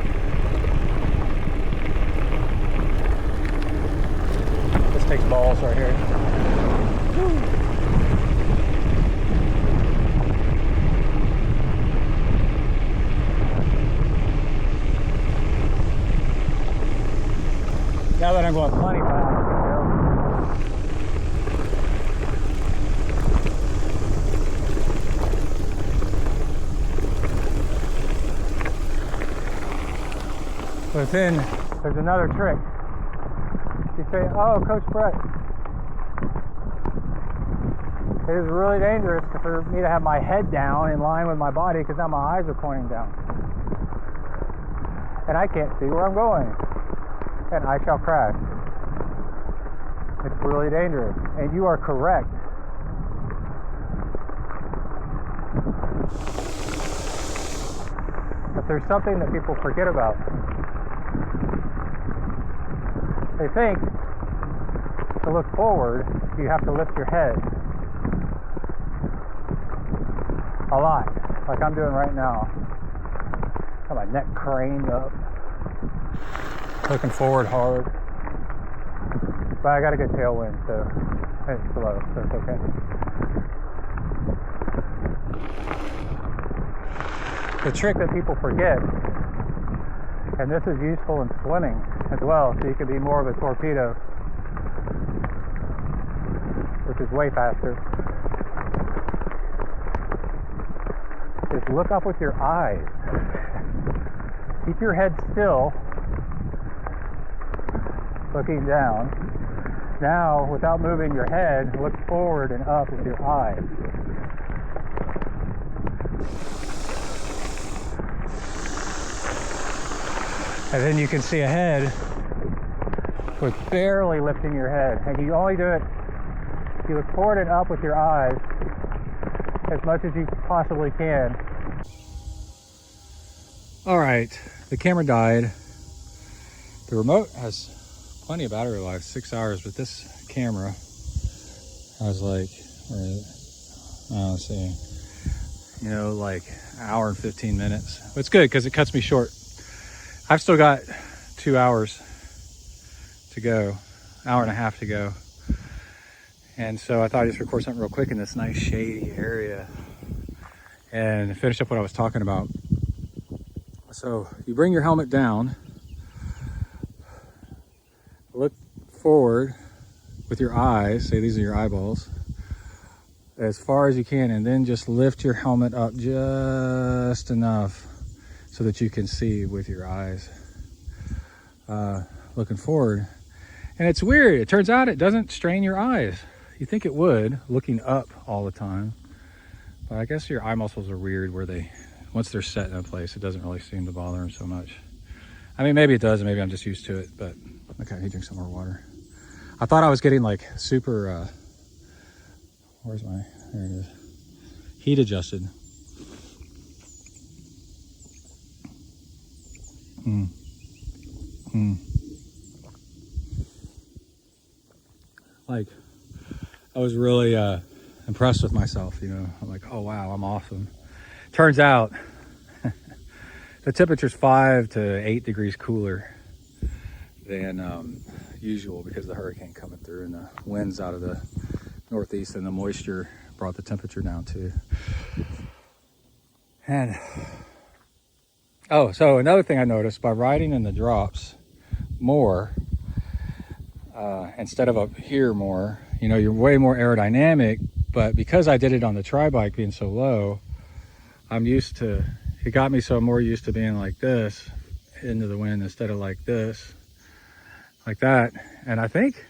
This takes balls right here. Woo. Now that I'm going plenty fast, but then there's another trick. You say, oh, Coach Brett, it is really dangerous for me to have my head down in line with my body because now my eyes are pointing down. And I can't see where I'm going. And I shall crash. It's really dangerous. And you are correct. But there's something that people forget about. They think to look forward, you have to lift your head a lot, like I'm doing right now. Got my neck craned up, looking forward hard. But I got a good tailwind, so it's slow, so it's okay. The trick that people forget, and this is useful in swimming as well, so you can be more of a torpedo, which is way faster, is look up with your eyes. Keep your head still, looking down. Now, without moving your head, look forward and up with your eyes. And then you can see ahead with barely lifting your head. And you only do it, you look forward and up with your eyes as much as you possibly can. All right, the camera died. The remote has plenty of battery life, 6 hours, but this camera, I was like, let's see, you know, like an hour and 15 minutes. But it's good because it cuts me short. I've still got 2 hours to go, hour and a half to go. And so I thought I'd just record something real quick in this nice shady area and finish up what I was talking about. So you bring your helmet down, look forward with your eyes, say these are your eyeballs, as far as you can, and then just lift your helmet up just enough so that you can see with your eyes, looking forward. And it's weird, it turns out it doesn't strain your eyes. You think it would, looking up all the time, but I guess your eye muscles are weird where they, once they're set in a place, it doesn't really seem to bother them so much. I mean, maybe it does, and maybe I'm just used to it, but okay, I need to drink some more water. I thought I was getting like super, where's my, there it is, heat adjusted. Like, I was really impressed with myself, you know. I'm like, oh wow, I'm awesome. Turns out the temperature's 5 to 8 degrees cooler than usual because of the hurricane coming through and the winds out of the northeast, and the moisture brought the temperature down too. And oh, so another thing I noticed, by riding in the drops more, instead of up here more, you know, you're way more aerodynamic. But because I did it on the tri-bike being so low, I'm used to, it got me so I'm more used to being like this into the wind instead of like this, like that. And I think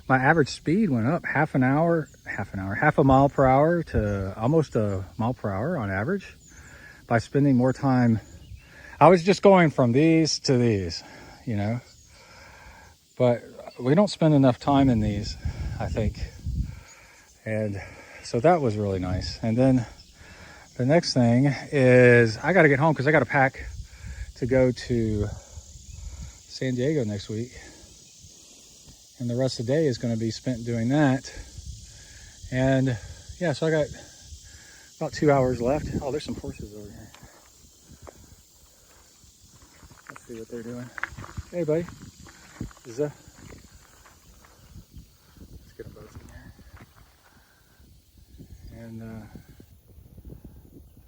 my average speed went up half a mile per hour to almost a mile per hour on average by spending more time. I was just going from these to these, you know, but we don't spend enough time in these, I think. And so that was really nice. And then the next thing is I got to get home because I got to pack to go to San Diego next week. And the rest of the day is going to be spent doing that. And yeah, so I got about 2 hours left. Oh, there's some horses over here. Let's see what they're doing. Hey, buddy. Let's get them both in here. And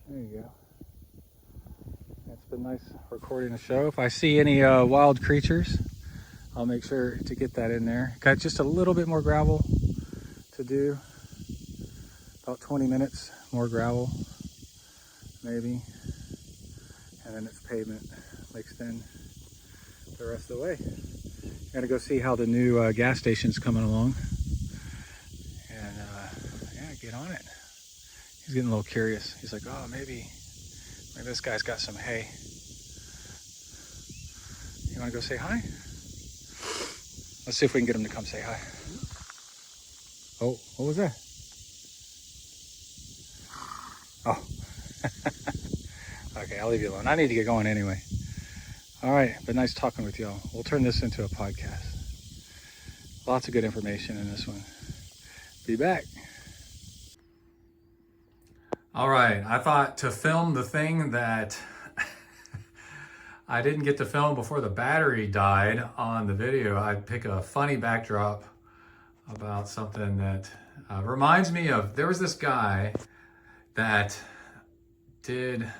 there you go. It's been nice recording the show. If I see any wild creatures, I'll make sure to get that in there. Got just a little bit more gravel to do. About 20 minutes more gravel, maybe. And then it's pavement mixed in the rest of the way. Gotta go see how the new gas station's coming along. And yeah, get on it. He's getting a little curious. He's like, oh, maybe this guy's got some hay. You wanna go say hi? Let's see if we can get him to come say hi. Oh, what was that? Oh. Okay, I'll leave you alone. I need to get going anyway. All right, been nice talking with y'all. We'll turn this into a podcast. Lots of good information in this one. Be back. All right, I thought to film the thing that I didn't get to film before the battery died on the video, I'd pick a funny backdrop about something that reminds me of, there was this guy that did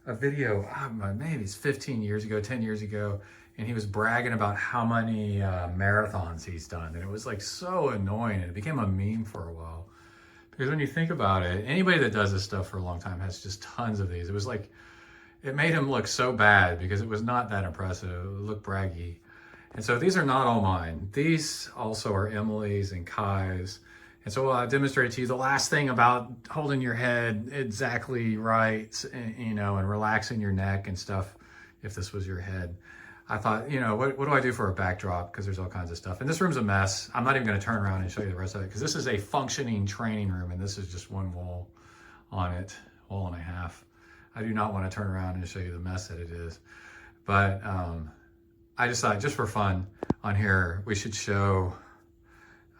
a video, maybe it's 15 years ago, 10 years ago, and he was bragging about how many marathons he's done. And it was like so annoying, and it became a meme for a while. Because when you think about it, anybody that does this stuff for a long time has just tons of these. It was like, it made him look so bad because it was not that impressive. It looked braggy. And so these are not all mine. These also are Emily's and Kai's. And so I demonstrated to you the last thing about holding your head exactly right, you know, and relaxing your neck and stuff, if this was your head. I thought, you know, what do I do for a backdrop? Because there's all kinds of stuff. And this room's a mess. I'm not even going to turn around and show you the rest of it because this is a functioning training room and this is just one wall on it, wall and a half. I do not want to turn around and show you the mess that it is. But I just thought, just for fun on here, we should show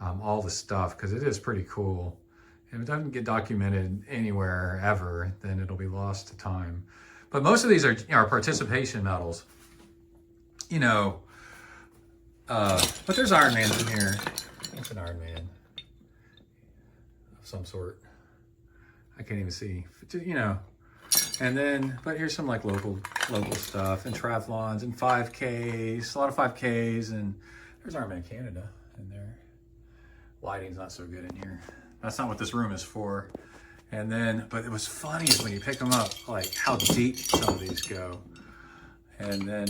all the stuff because it is pretty cool. If it doesn't get documented anywhere ever, then it'll be lost to time. But most of these are participation medals, you know. But there's Iron Mans in here. That's an Iron Man of some sort. I can't even see, you know. And then, but here's some like local stuff and triathlons and 5Ks, a lot of 5Ks, and there's Iron Man Canada in there. Lighting's not so good in here. That's not what this room is for. And then, but it was funny is when you pick them up, like how deep some of these go. And then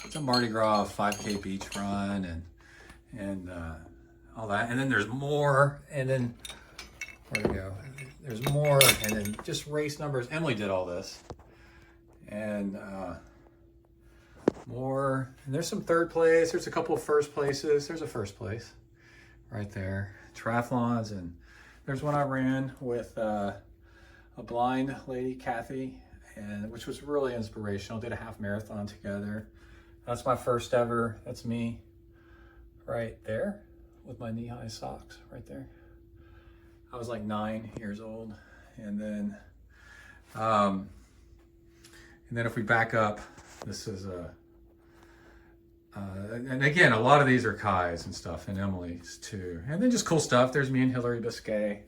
it's a Mardi Gras 5K beach run and all that. And then there's more. And then where'd it go? There's more. And then just race numbers. Emily did all this. And more. And there's some third place. There's a couple of first places. There's a first place right there. Triathlons, and there's one I ran with a blind lady, Kathy, and which was really inspirational. Did a half marathon together. That's my first ever. That's me right there with my knee-high socks right there. I was like 9 years old. And then if we back up, this is and again, a lot of these are Kai's and stuff, and Emily's too. And then just cool stuff. There's me and Hillary Biscay.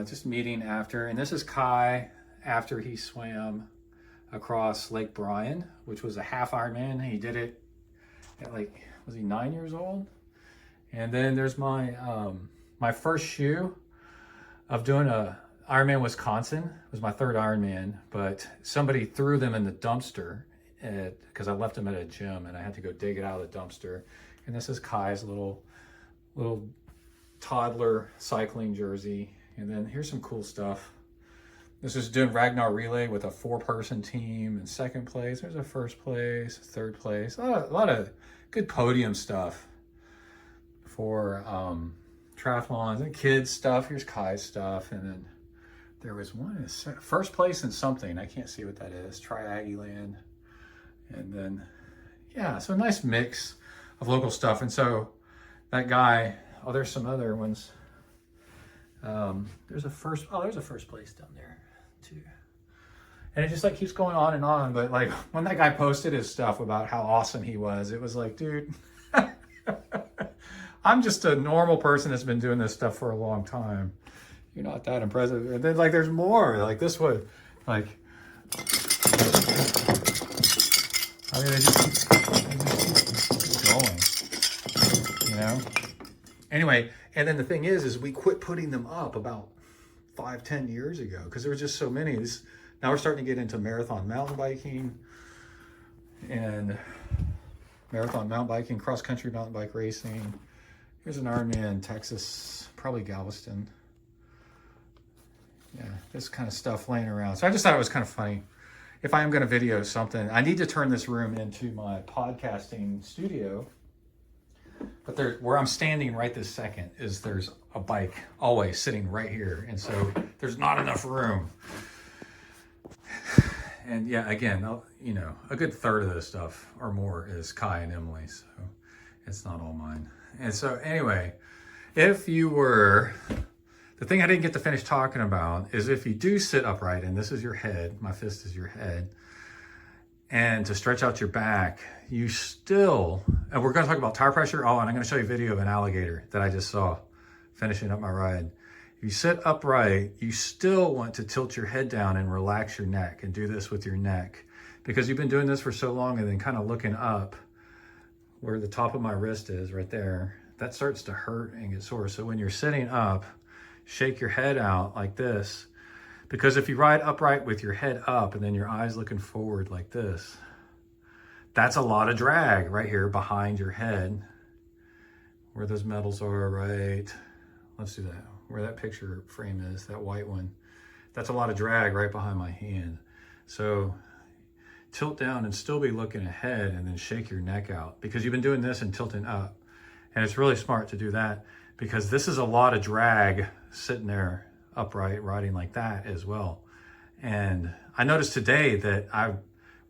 Just meeting after. And this is Kai after he swam across Lake Bryan, which was a half Ironman. He did it at like, was he 9 years old? And then there's my my first shoe of doing a Ironman Wisconsin. It was my third Ironman, but somebody threw them in the dumpster because I left them at a gym and I had to go dig it out of the dumpster. And this is Kai's little toddler cycling jersey. And then here's some cool stuff. This is doing Ragnar Relay with a 4-person team in second place. There's a first place, third place. A lot of good podium stuff for triathlons and kids stuff. Here's Kai's stuff. And then there was one, first place in something. I can't see what that is. Try Aggie Land. And then, yeah, so a nice mix of local stuff. And so that guy, oh, there's some other ones. There's a first place down there too. And it just like keeps going on and on. But like when that guy posted his stuff about how awesome he was, it was like, dude, I'm just a normal person that's been doing this stuff for a long time. You're not that impressive. And then like there's more, like this one, like, I mean, they just keep going, you know? Anyway, and then the thing is we quit putting them up about 5-10 years ago because there were just so many. Now we're starting to get into marathon mountain biking and cross-country mountain bike racing. Here's an Ironman, Texas, probably Galveston. Yeah, this kind of stuff laying around. So I just thought it was kind of funny. If I am going to video something, I need to turn this room into my podcasting studio. But where I'm standing right this second there's a bike always sitting right here. And so there's not enough room. And yeah, again, you know, a good third of this stuff or more is Kai and Emily. So it's not all mine. And so anyway, the thing I didn't get to finish talking about is if you do sit upright, and this is your head, my fist is your head, and to stretch out your back, you still, and we're going to talk about tire pressure. Oh, and I'm going to show you a video of an alligator that I just saw finishing up my ride. If you sit upright, you still want to tilt your head down and relax your neck and do this with your neck because you've been doing this for so long and then kind of looking up where the top of my wrist is right there, that starts to hurt and get sore. So when you're sitting up, shake your head out like this, because if you ride upright with your head up and then your eyes looking forward like this, that's a lot of drag right here behind your head where those medals are, right? Let's do that. Where that picture frame is, that white one. That's a lot of drag right behind my hand. So tilt down and still be looking ahead and then shake your neck out, because you've been doing this and tilting up. And it's really smart to do that, because this is a lot of drag sitting there upright, riding like that as well. And I noticed today that I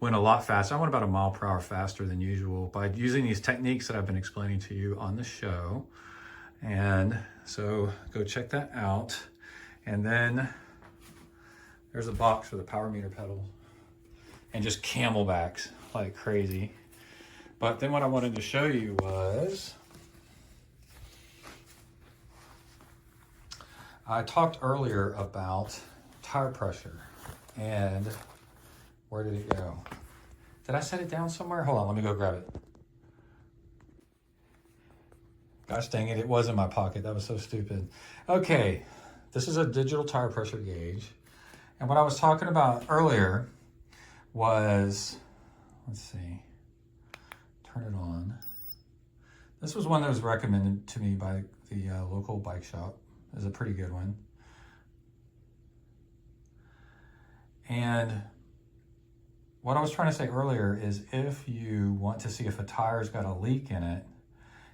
went a lot faster. I went about a mile per hour faster than usual by using these techniques that I've been explaining to you on the show. And so go check that out. And then there's a box for the power meter pedals and just camelbacks like crazy. But then what I wanted to show you was, I talked earlier about tire pressure, and where did it go? Did I set it down somewhere? Hold on, let me go grab it. Gosh dang it, it was in my pocket. That was so stupid. Okay, this is a digital tire pressure gauge. And what I was talking about earlier was, let's see, turn it on. This was one that was recommended to me by the local bike shop. It's a pretty good one. And what I was trying to say earlier is, if you want to see if a tire's got a leak in it,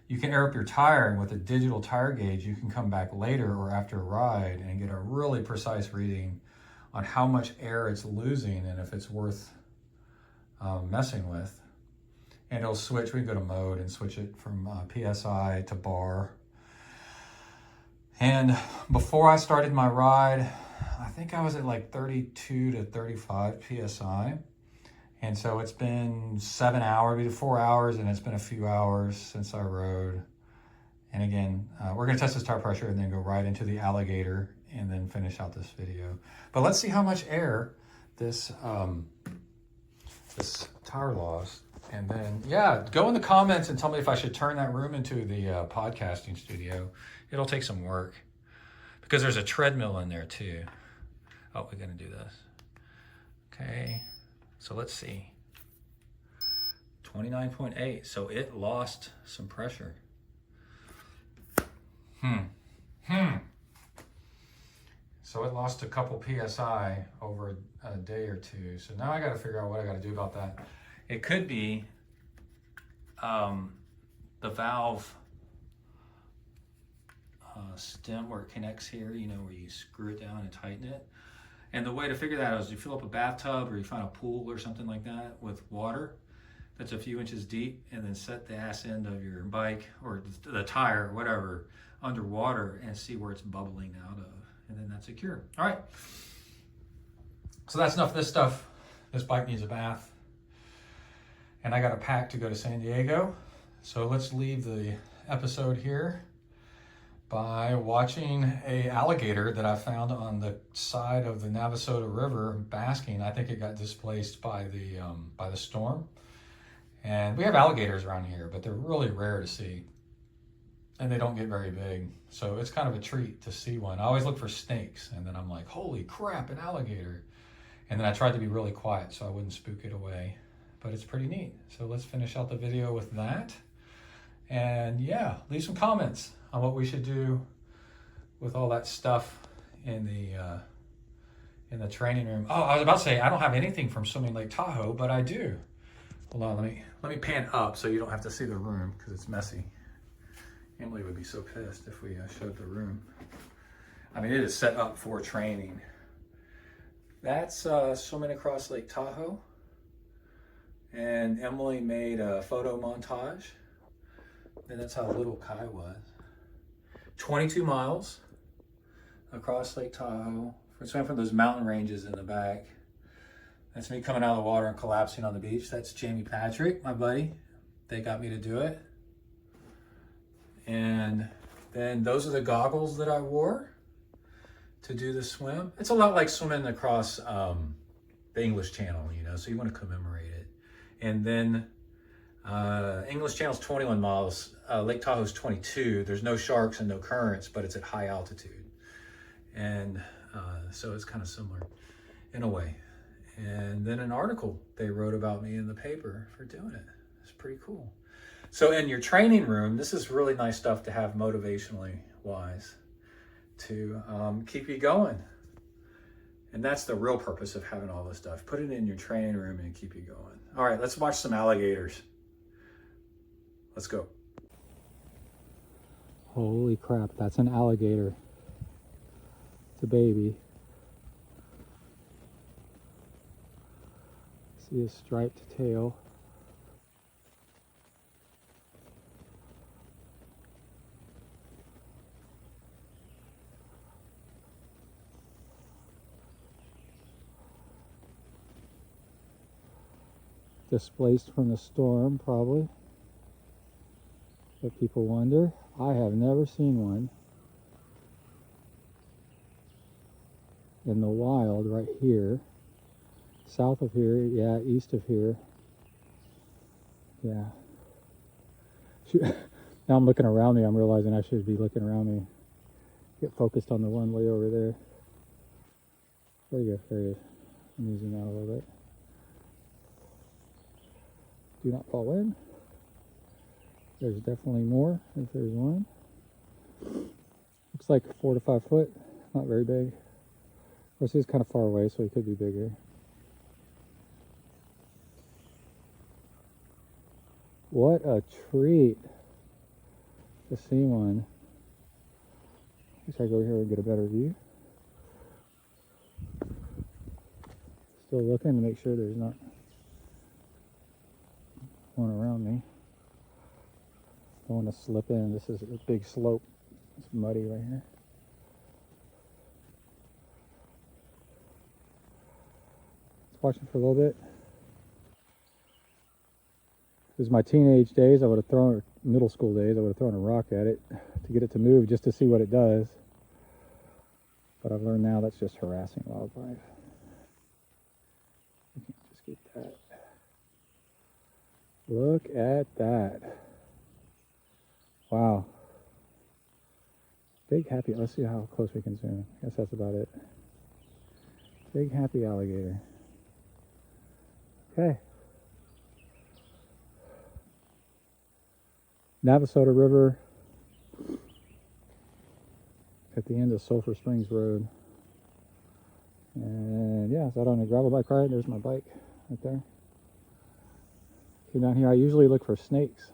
you can air up your tire, and with a digital tire gauge, you can come back later or after a ride and get a really precise reading on how much air it's losing and if it's worth messing with. And it'll switch, we can go to mode and switch it from PSI to bar. And before I started my ride, I think I was at like 32 to 35 PSI. And so it's been 7 hours, maybe 4 hours, and it's been a few hours since I rode. And again, we're gonna test this tire pressure and then go right into the alligator and then finish out this video. But let's see how much air this, this tire lost. And then, yeah, go in the comments and tell me if I should turn that room into the podcasting studio. It'll take some work, because there's a treadmill in there too. Oh, we're gonna do this. Okay. So let's see, 29.8, so it lost some pressure. So it lost a couple PSI over a day or two. So now I gotta figure out what I gotta do about that. It could be the valve stem where it connects here, you know, where you screw it down and tighten it. And the way to figure that out is you fill up a bathtub or you find a pool or something like that with water that's a few inches deep, and then set the ass end of your bike or the tire or whatever underwater and see where it's bubbling out of. And then that's secure. All right. So that's enough of this stuff. This bike needs a bath. And I got a pack to go to San Diego. So let's leave the episode here by watching a alligator that I found on the side of the Navasota River basking. I think it got displaced by the storm. And we have alligators around here, but they're really rare to see. And they don't get very big. So it's kind of a treat to see one. I always look for snakes, and then I'm like, holy crap, an alligator. And then I tried to be really quiet so I wouldn't spook it away. But it's pretty neat. So let's finish out the video with that. And yeah, leave some comments on what we should do with all that stuff in the training room. Oh, I was about to say, I don't have anything from swimming Lake Tahoe, but I do. Hold on, let me pan up so you don't have to see the room, because it's messy. Emily would be so pissed if we showed the room. I mean, it is set up for training. That's swimming across Lake Tahoe. And Emily made a photo montage. And that's how little Kai was. 22 miles across Lake Tahoe. We swam from those mountain ranges in the back. That's me coming out of the water and collapsing on the beach. That's Jamie Patrick, my buddy. They got me to do it. And then those are the goggles that I wore to do the swim. It's a lot like swimming across the English Channel, you know, so you want to commemorate it. And then English Channel's 21 miles, Lake Tahoe's 22. There's no sharks and no currents, but it's at high altitude. And so it's kind of similar in a way. And then an article they wrote about me in the paper for doing it. It's pretty cool. So in your training room, this is really nice stuff to have motivationally wise to keep you going And that's the real purpose of having all this stuff. Put it in your training room and keep you going. All right, let's watch some alligators. Let's go. Holy crap, that's an alligator. It's a baby. See his striped tail. Displaced from the storm, probably. But people wonder. I have never seen one in the wild right here. South of here, yeah, east of here. Yeah. Now I'm looking around me, I'm realizing I should be looking around me. Get focused on the one way over there. There you go, there he is. I'm using that a little bit. Do not fall in. There's definitely more if there's one. Looks like 4 to 5 foot, not very big. Of course, he's kind of far away, so he could be bigger. What a treat to see one. Wish I could go here and get a better view. Still looking to make sure there's not one around me. Don't want to slip in. This is a big slope. It's muddy right here. Let's watch it for a little bit. This is my teenage days. I would have thrown, middle school days, I would have thrown a rock at it to get it to move just to see what it does. But I've learned now that's just harassing wildlife. I can't just get that. Look at that. Wow. Big happy, let's see how close we can zoom. I guess that's about it. Big happy alligator. Okay. Navasota River at the end of Sulphur Springs Road. And yeah, so out on a gravel bike ride. There's my bike right there. Came down here. I usually look for snakes.